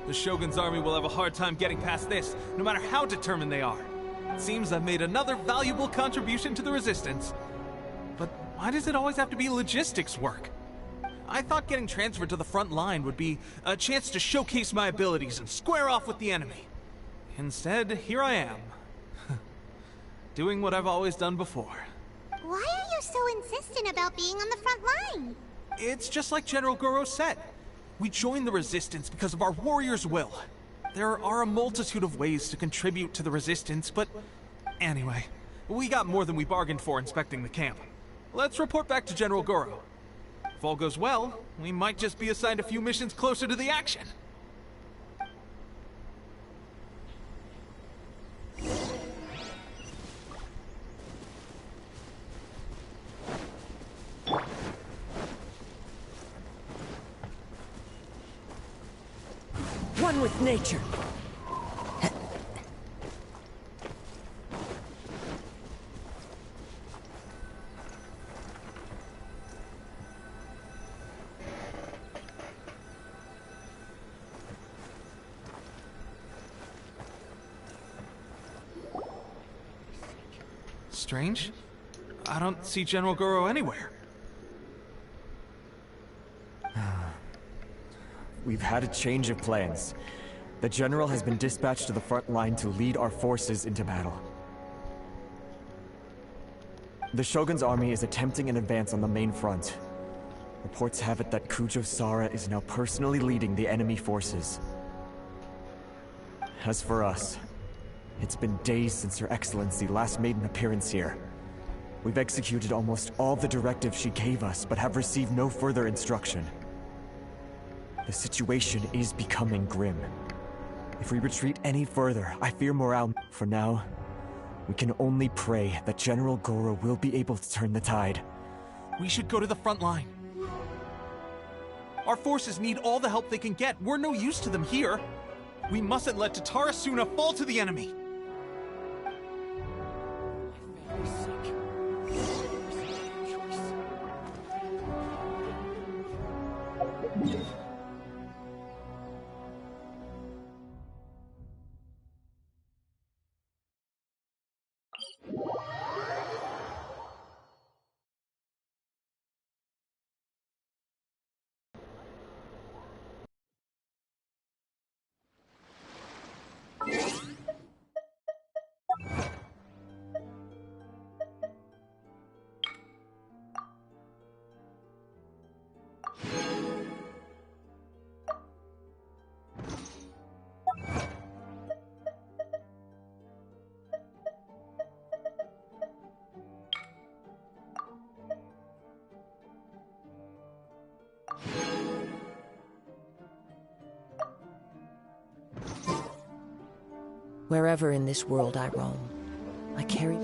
The Shogun's army will have a hard time getting past this, no matter how determined they are. It seems I've made another valuable contribution to the Resistance. But why does it always have to be logistics work? I thought getting transferred to the front line would be a chance to showcase my abilities and square off with the enemy. Instead, here I am. Doing what I've always done before. Why are you so insistent about being on the front line? It's just like General Goro said. We joined the Resistance because of our warrior's will. There are a multitude of ways to contribute to the Resistance, but anyway, we got more than we bargained for inspecting the camp. Let's report back to General Goro. If all goes well, we might just be assigned a few missions closer to the action. One with nature. Strange. I don't see General Goro anywhere. We've had a change of plans. The General has been dispatched to the front line to lead our forces into battle. The Shogun's army is attempting an advance on the main front. Reports have it that Kujo Sara is now personally leading the enemy forces. As for us, it's been days since Her Excellency last made an appearance here. We've executed almost all the directives she gave us, but have received no further instruction. The situation is becoming grim. If we retreat any further, I fear morale. For now, we can only pray that General Goro will be able to turn the tide. We should go to the front line. Our forces need all the help they can get. We're no use to them here. We mustn't let Tatarasuna fall to the enemy. Wherever in this world I roam, I carry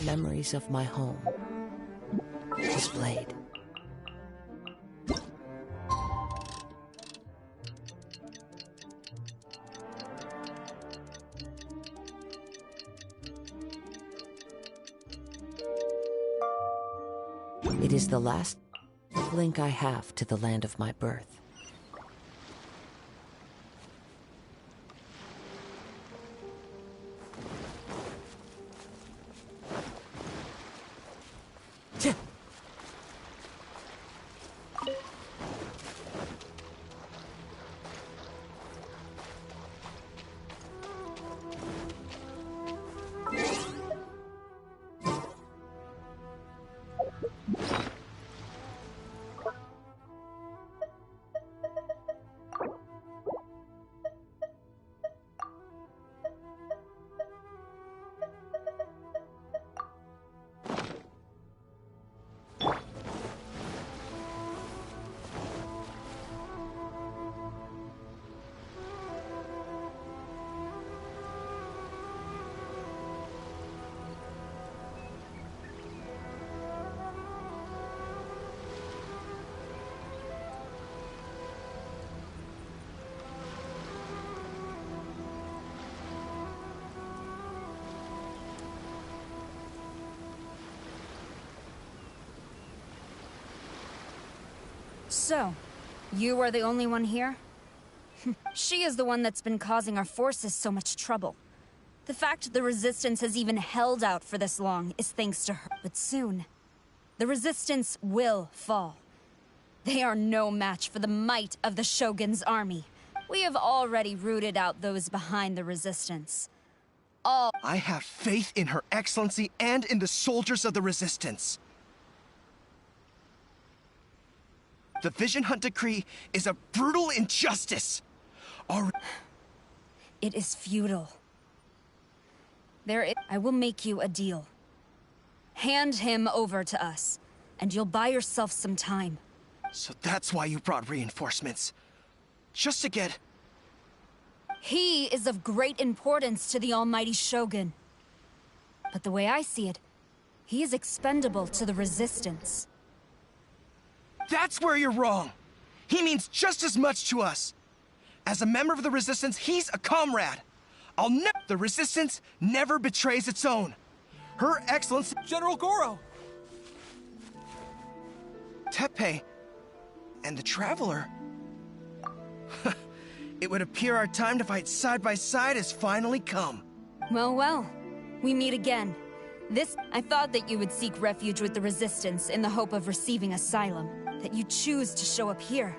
memories of my home, displayed. It is the last link I have to the land of my birth. So, you are the only one here? She is the one that's been causing our forces so much trouble. The fact the Resistance has even held out for this long is thanks to her. But soon, the Resistance will fall. They are no match for the might of the Shogun's army. We have already rooted out those behind the Resistance. I have faith in Her Excellency and in the soldiers of the Resistance. The Vision Hunt Decree is a brutal injustice. It is futile. I will make you a deal. Hand him over to us, and you'll buy yourself some time. So that's why you brought reinforcements. Just to get... He is of great importance to the almighty Shogun. But the way I see it, he is expendable to the Resistance. That's where you're wrong. He means just as much to us. As a member of the Resistance, he's a comrade. The Resistance never betrays its own. Her Excellency... General Goro! Teppei and the Traveler. It would appear our time to fight side by side has finally come. Well, well. We meet again. I thought that you would seek refuge with the Resistance in the hope of receiving asylum. That you choose to show up here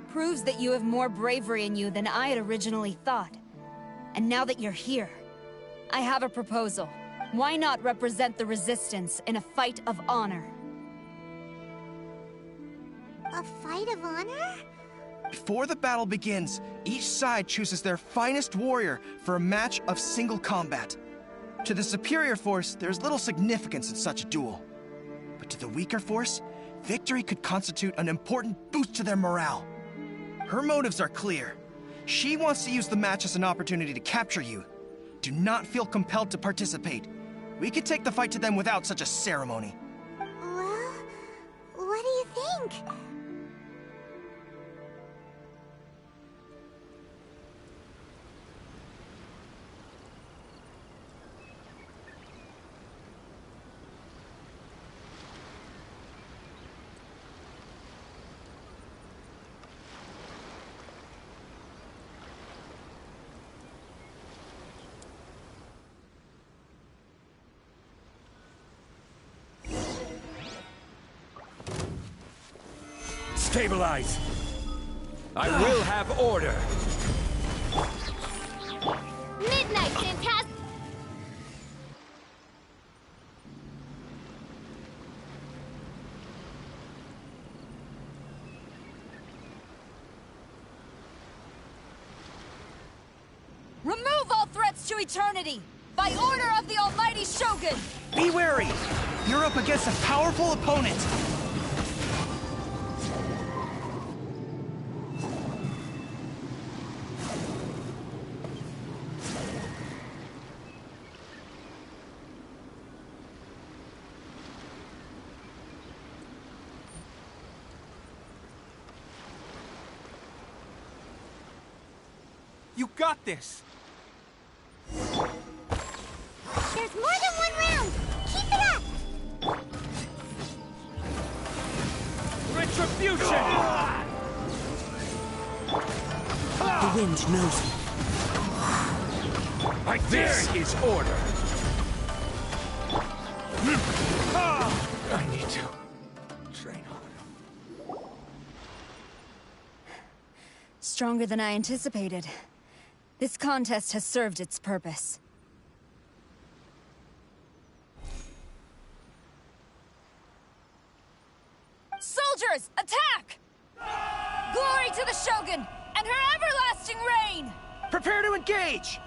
proves that you have more bravery in you than I had originally thought. And now that you're here, I have a proposal. Why not represent the Resistance in a fight of honor? A fight of honor? Before the battle begins, each side chooses their finest warrior for a match of single combat. To the superior force, there's little significance in such a duel. But to the weaker force, victory could constitute an important boost to their morale. Her motives are clear. She wants to use the match as an opportunity to capture you. Do not feel compelled to participate. We could take the fight to them without such a ceremony. Well, what do you think? Stabilize! I will have order! Midnight, fantastic! Remove all threats to eternity! By order of the Almighty Shogun! Be wary! You're up against a powerful opponent! You got this! There's more than one round! Keep it up! Retribution! The wind knows me. There is order! I need to train harder. Stronger than I anticipated. This contest has served its purpose. Soldiers, attack! Glory to the Shogun and her everlasting reign! Prepare to engage!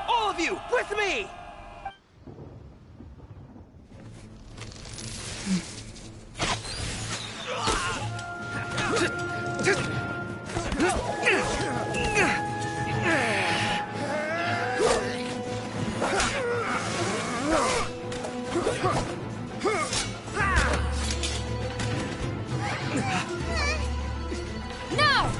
All of you, with me! Now!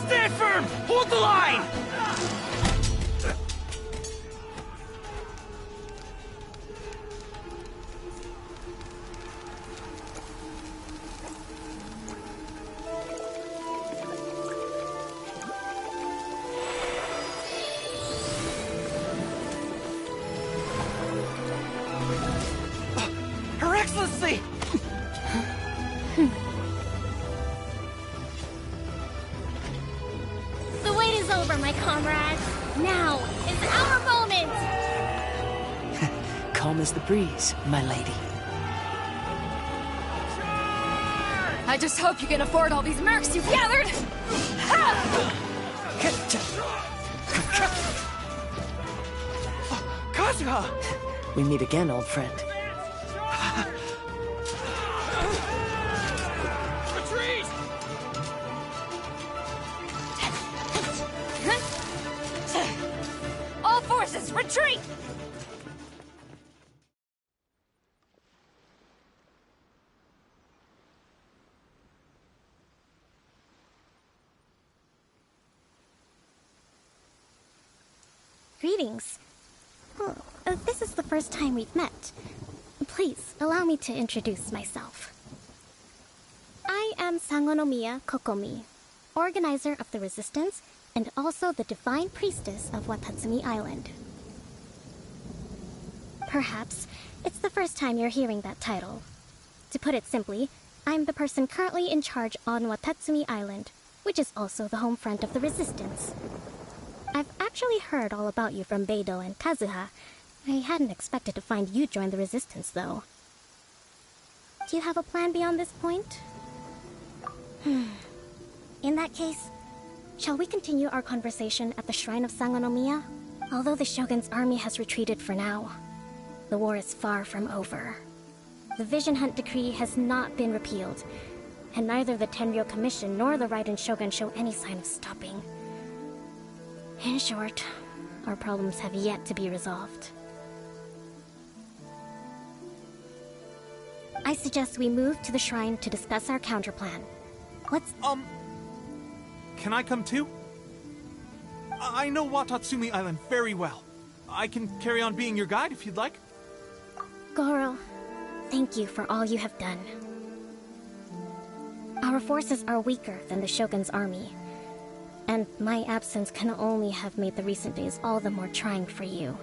Stand firm! Hold the line! Her Excellency! The wait is over, my comrades. Now is our moment! Calm as the breeze, my lady. I just hope you can afford all these mercs you've gathered! Ha! Kazuha! We meet again, old friend. Retreat! All forces, retreat! Greetings. Oh, this is the first time we've met. Please, allow me to introduce myself. I am Sangonomiya Kokomi, organizer of the Resistance and also the Divine Priestess of Watatsumi Island. Perhaps it's the first time you're hearing that title. To put it simply, I'm the person currently in charge on Watatsumi Island, which is also the home front of the Resistance. I've actually heard all about you from Beidou and Kazuha. I hadn't expected to find you join the Resistance, though. Do you have a plan beyond this point? In that case, shall we continue our conversation at the shrine of Sangonomiya? Although the Shogun's army has retreated for now, the war is far from over. The Vision Hunt Decree has not been repealed, and neither the Tenryou Commission nor the Raiden Shogun show any sign of stopping. In short, our problems have yet to be resolved. I suggest we move to the shrine to discuss our counterplan. Let's... Can I come too? I know Watatsumi Island very well. I can carry on being your guide if you'd like. Goro, thank you for all you have done. Our forces are weaker than the Shogun's army, and my absence can only have made the recent days all the more trying for you.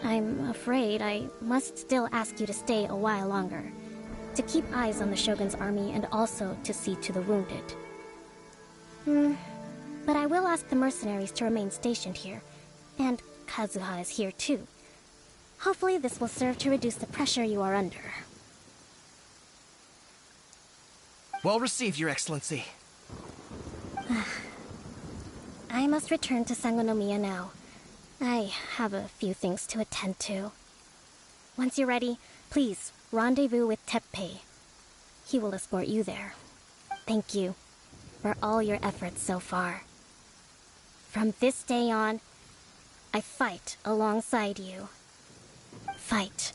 I'm afraid I must still ask you to stay a while longer, to keep eyes on the Shogun's army and also to see to the wounded. But I will ask the mercenaries to remain stationed here, and Kazuha is here too. Hopefully this will serve to reduce the pressure you are under. Well received, Your Excellency. I must return to Sangonomiya now. I have a few things to attend to. Once you're ready, please rendezvous with Teppei. He will escort you there. Thank you for all your efforts so far. From this day on, I fight alongside you. Fight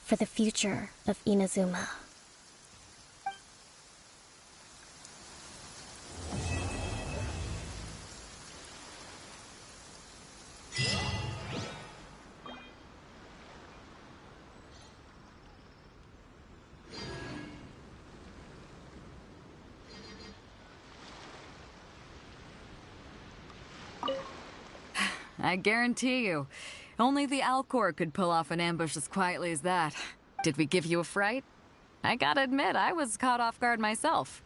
for the future of Inazuma. I guarantee you, only the Alcor could pull off an ambush as quietly as that. Did we give you a fright? I gotta admit, I was caught off guard myself.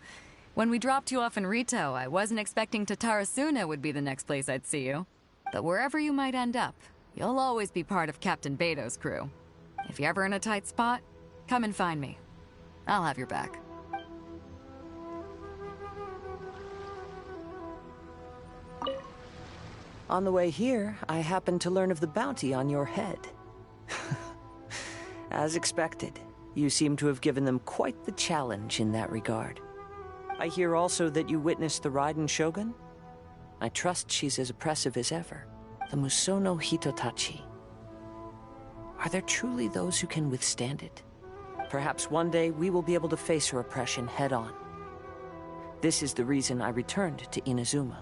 When we dropped you off in Rito, I wasn't expecting Tatarasuna would be the next place I'd see you. But wherever you might end up, you'll always be part of Captain Beidou's crew. If you're ever in a tight spot, come and find me. I'll have your back. On the way here, I happened to learn of the bounty on your head. As expected, you seem to have given them quite the challenge in that regard. I hear also that you witnessed the Raiden Shogun. I trust she's as oppressive as ever. The Musono Hitotachi. Are there truly those who can withstand it? Perhaps one day we will be able to face her oppression head-on. This is the reason I returned to Inazuma.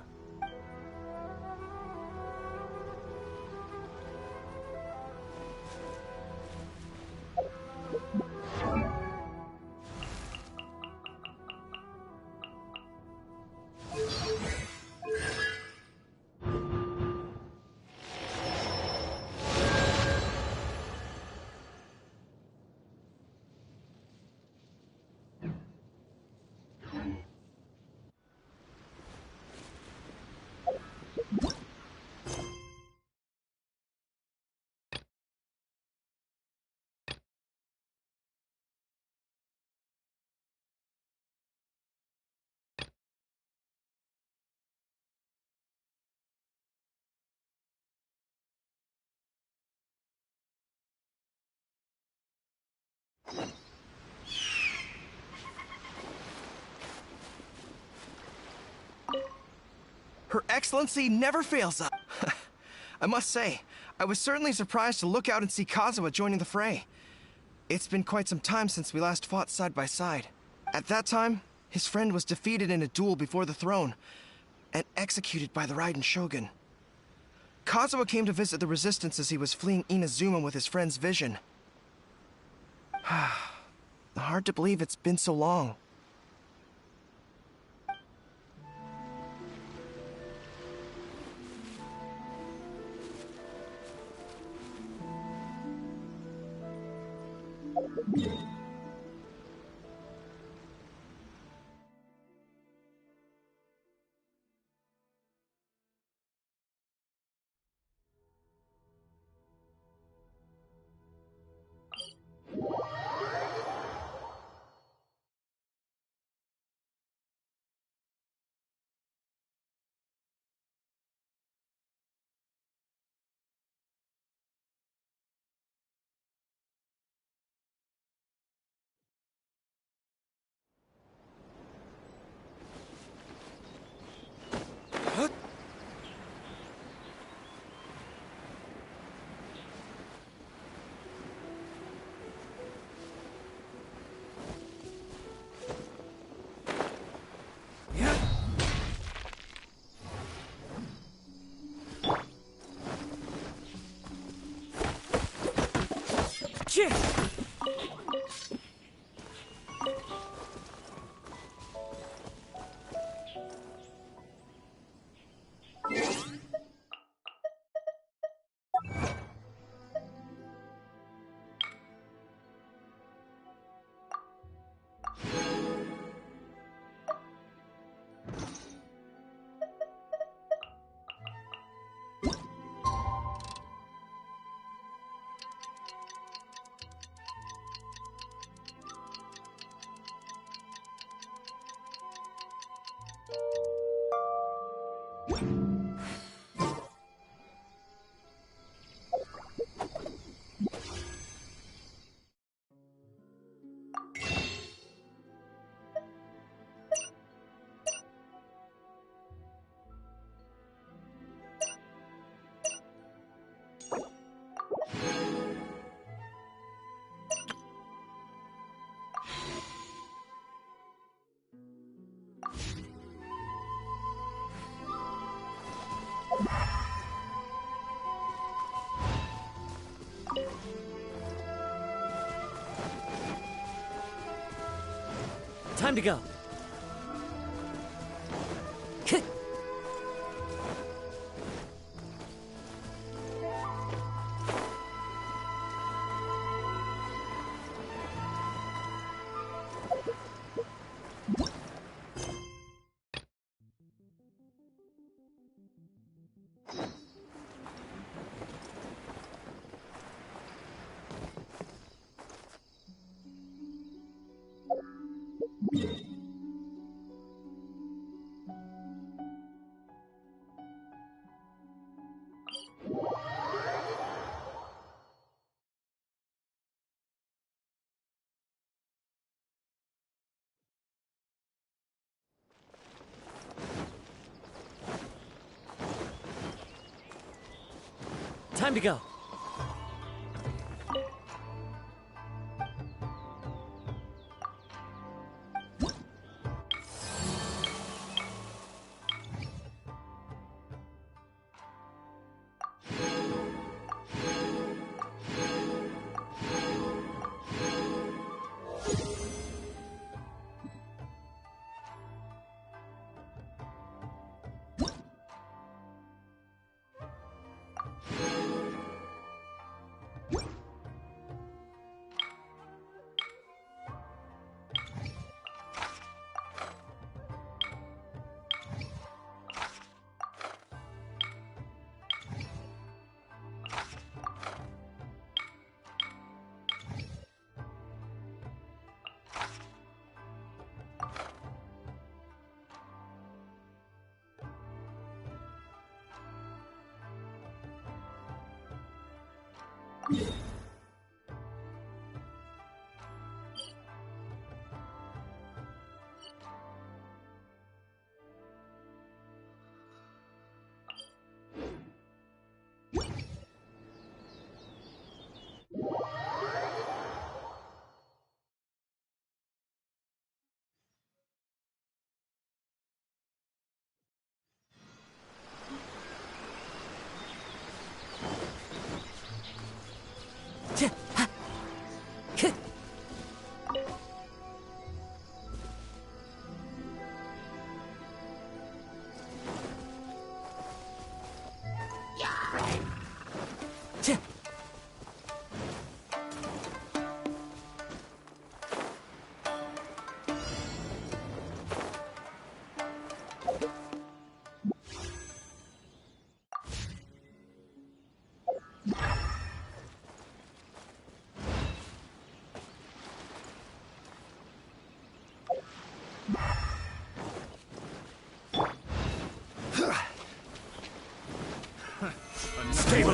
Her Excellency never fails us. I must say, I was certainly surprised to look out and see Kazuha joining the fray. It's been quite some time since we last fought side by side. At that time, his friend was defeated in a duel before the throne and executed by the Raiden Shogun. Kazuha came to visit the Resistance as he was fleeing Inazuma with his friend's vision. Hard to believe it's been so long. Time to go. Time to go.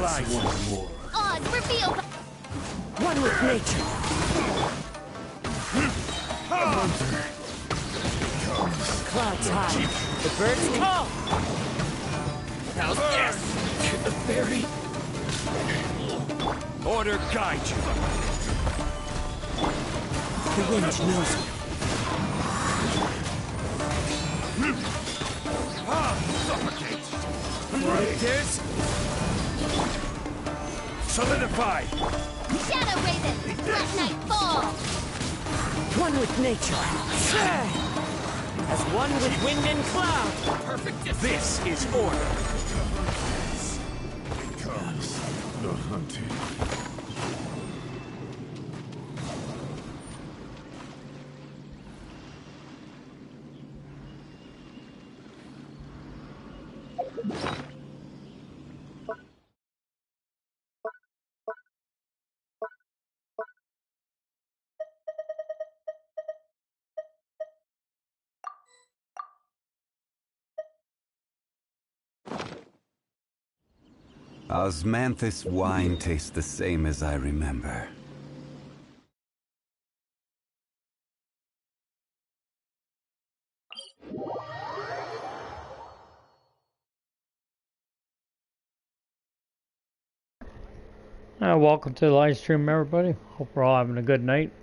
Just one more. Odds revealed. One with nature. Clouds high. The birds call. How's this? To the ferry. Order guide you. The wind knows me. Suffocate. What it is? Solidify. Shadow Raven, let night fall. One with nature. As one with wind and cloud. Perfect. This is order. Becomes the hunted. Osmanthus wine tastes the same as I remember. Welcome to the live stream, everybody. Hope we're all having a good night.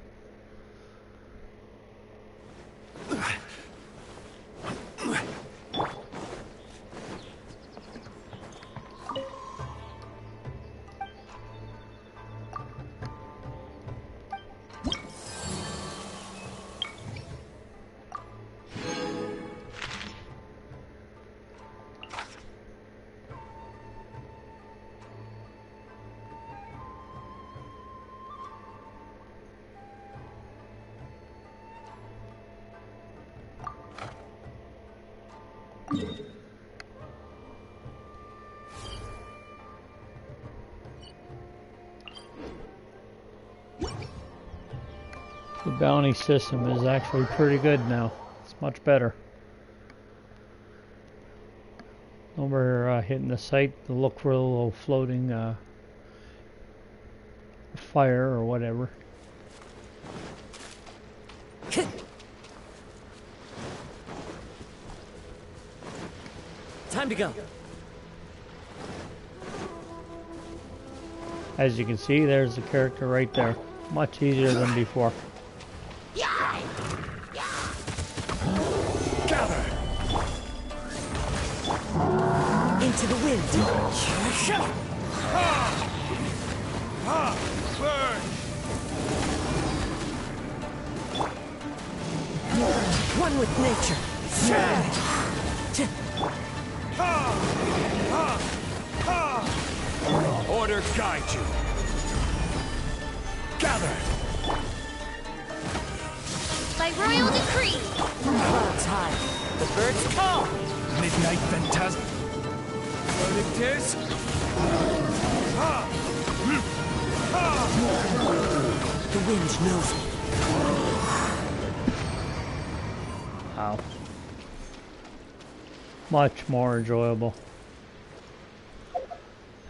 The bounty system is actually pretty good now. It's much better. When we're hitting the site to look for a little floating fire or whatever. Time to go. As you can see, there's the character right there. Much easier than before. Gather! Into the wind! Burn! One with nature! Order guide you! Gather! By royal decree! Clouds high. The birds call! Midnight phantasm. What it is? The wind knows me. Wow. Much more enjoyable.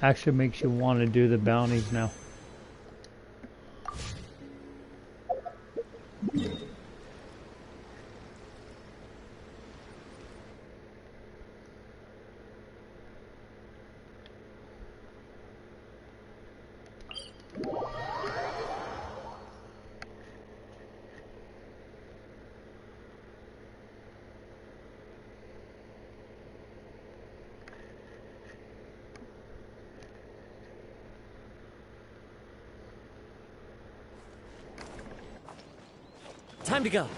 Actually makes you want to do the bounties now. Time to go.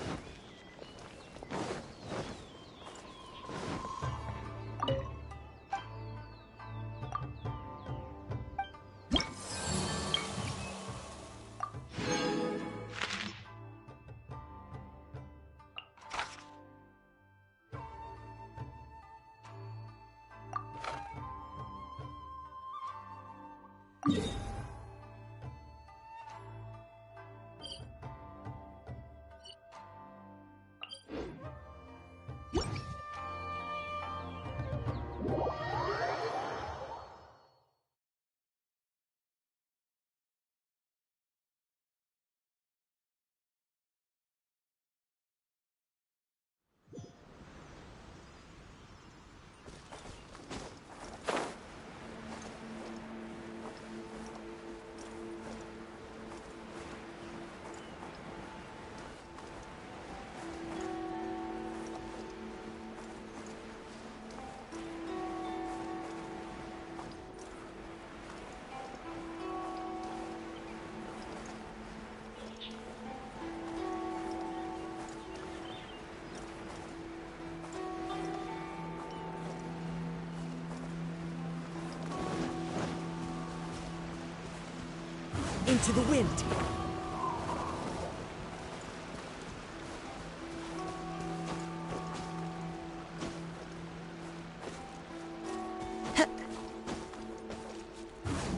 Into the wind!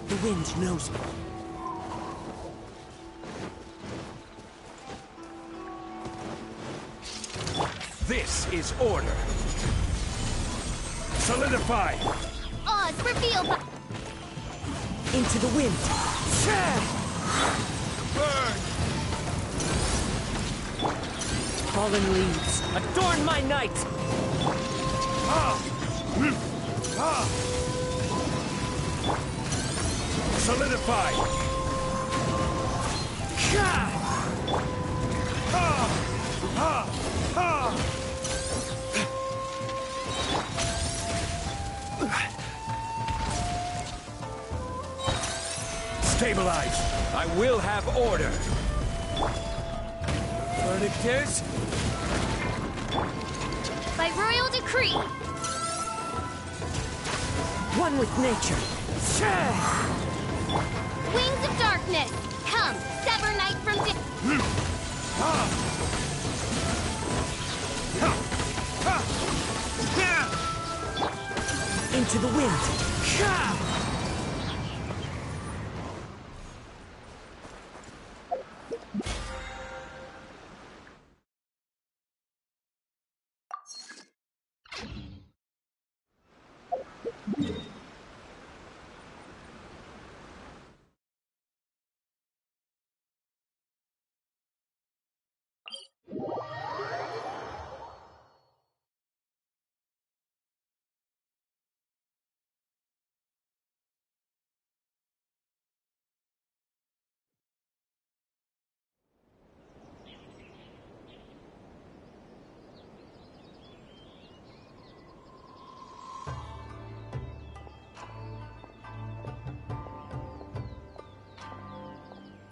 The wind knows me. This is order. Solidify! Oz, reveal the... Into the wind! Burn! Fallen leaves, adorn my night! Solidify! Stabilize! I will have order! Verdict is... By royal decree! One with nature! Wings of darkness! Come, sever night from day! Into the wind!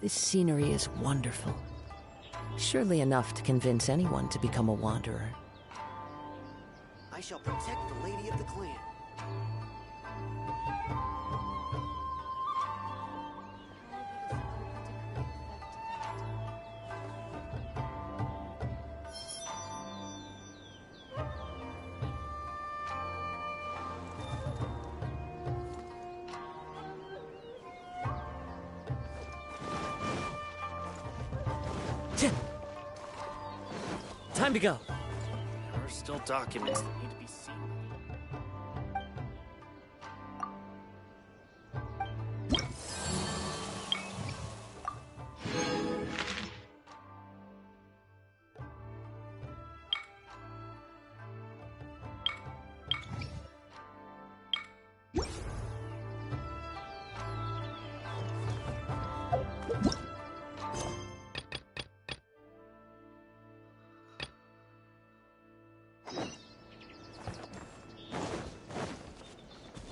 This scenery is wonderful. Surely enough to convince anyone to become a wanderer. I shall protect the lady of the clan. Time to go. There are still documents that need to be seen.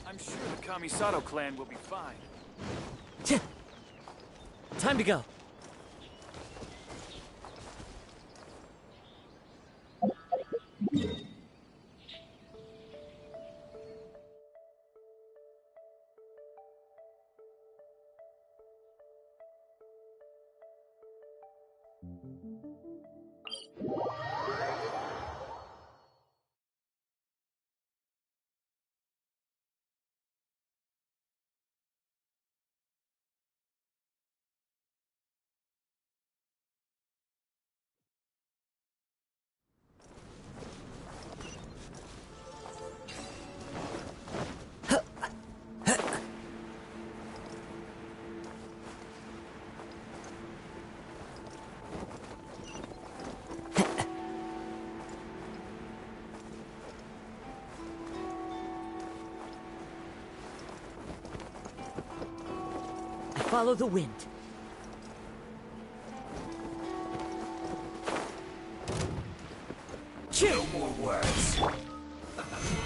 I'm sure the Kamisato clan will be fine. Time to go. Follow the wind. No more words.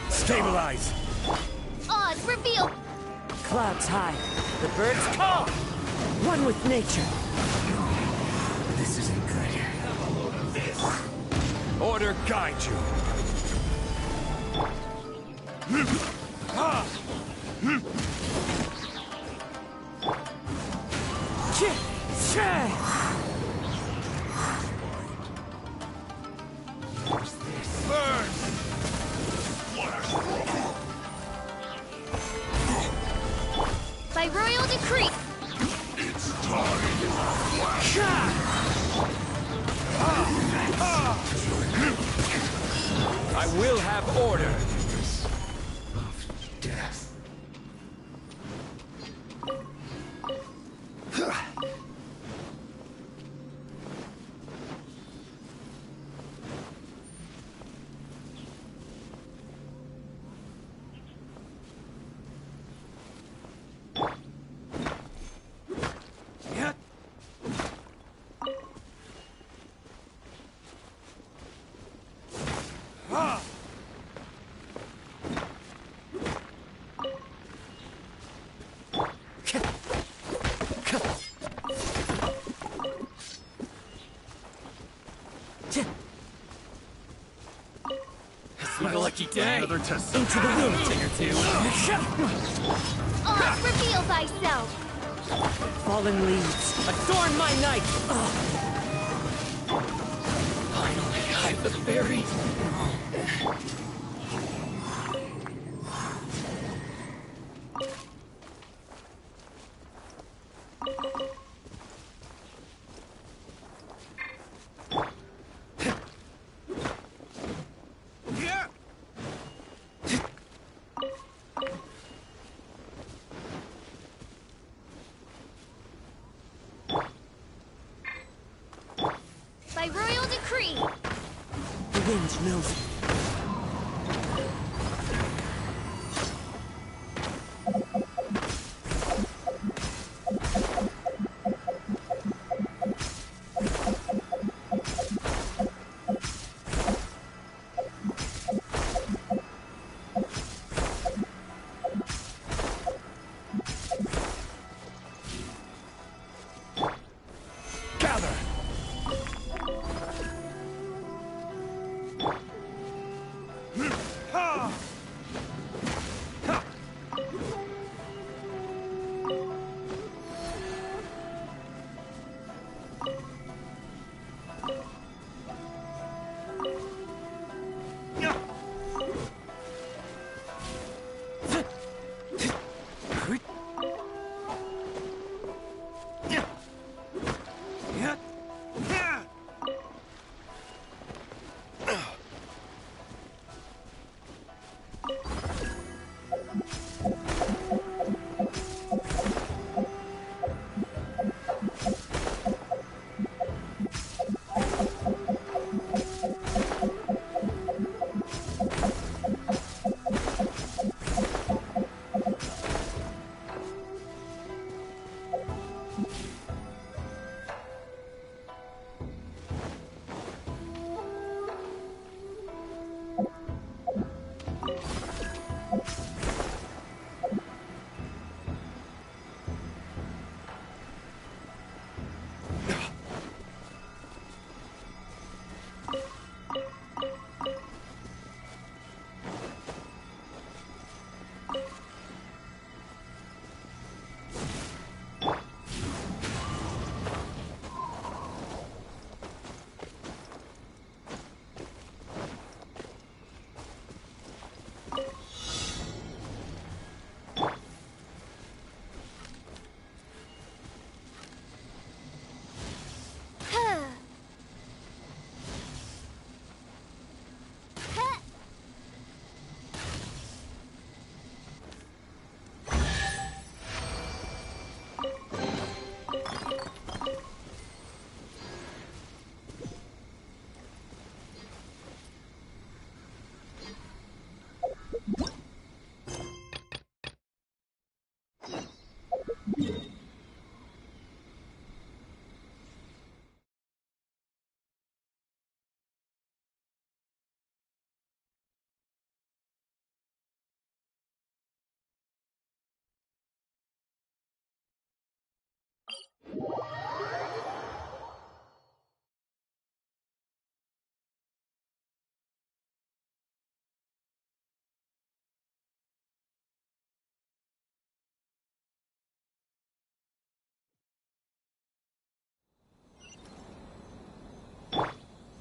Stabilize. Oz, reveal! Clouds high. The birds call. One with nature. This isn't good. This. Order guide you. Order. Of death. My lucky day. Another test. Into the wind. Thing or two. Reveal thyself. Fallen leaves, adorn my night! Finally, hide the berry. By royal decree. The wind knows it.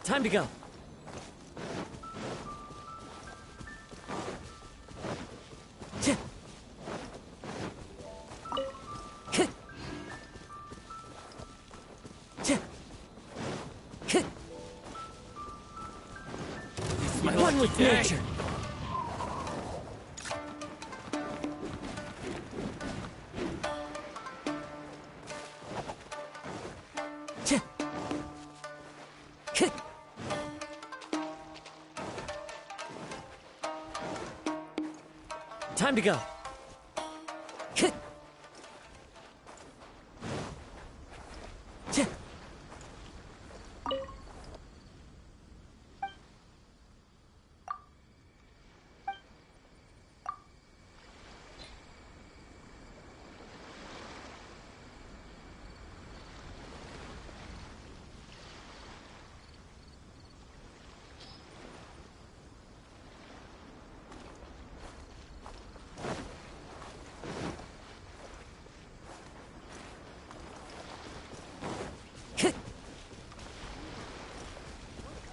Time to go. It's my One lucky with day. nature. Time to go.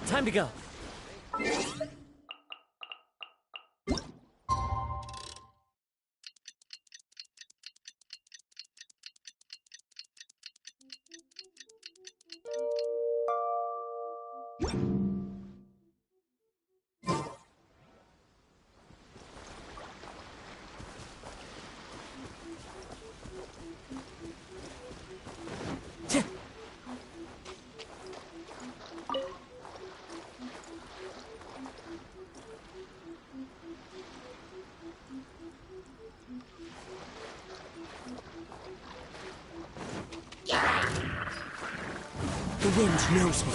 Time to go. The wind knows me.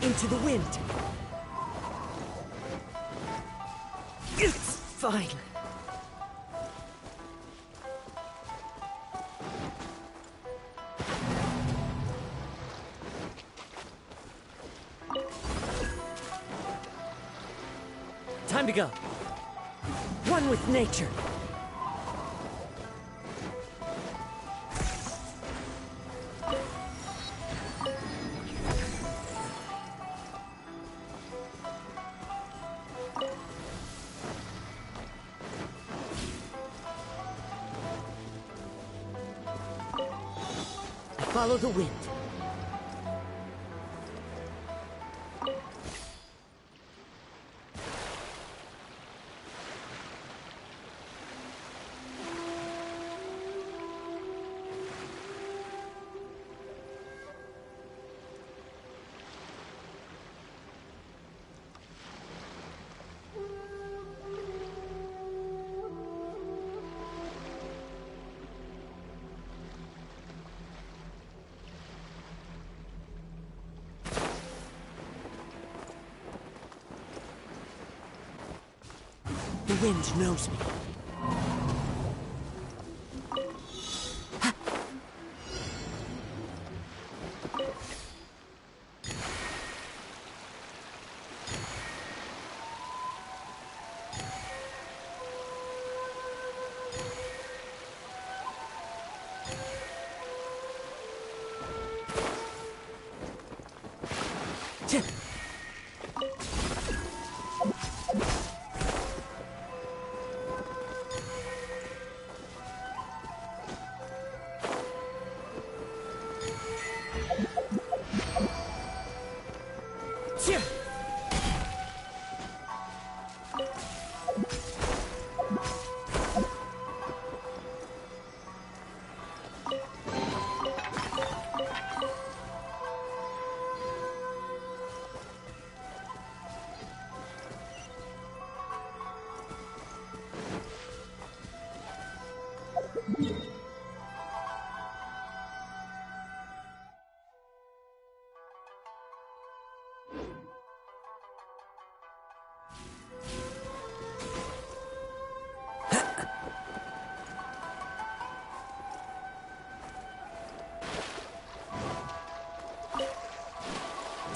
Into the wind. It's fine. Time to go. One with nature. Follow the wind. The wind knows me.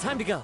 Time to go.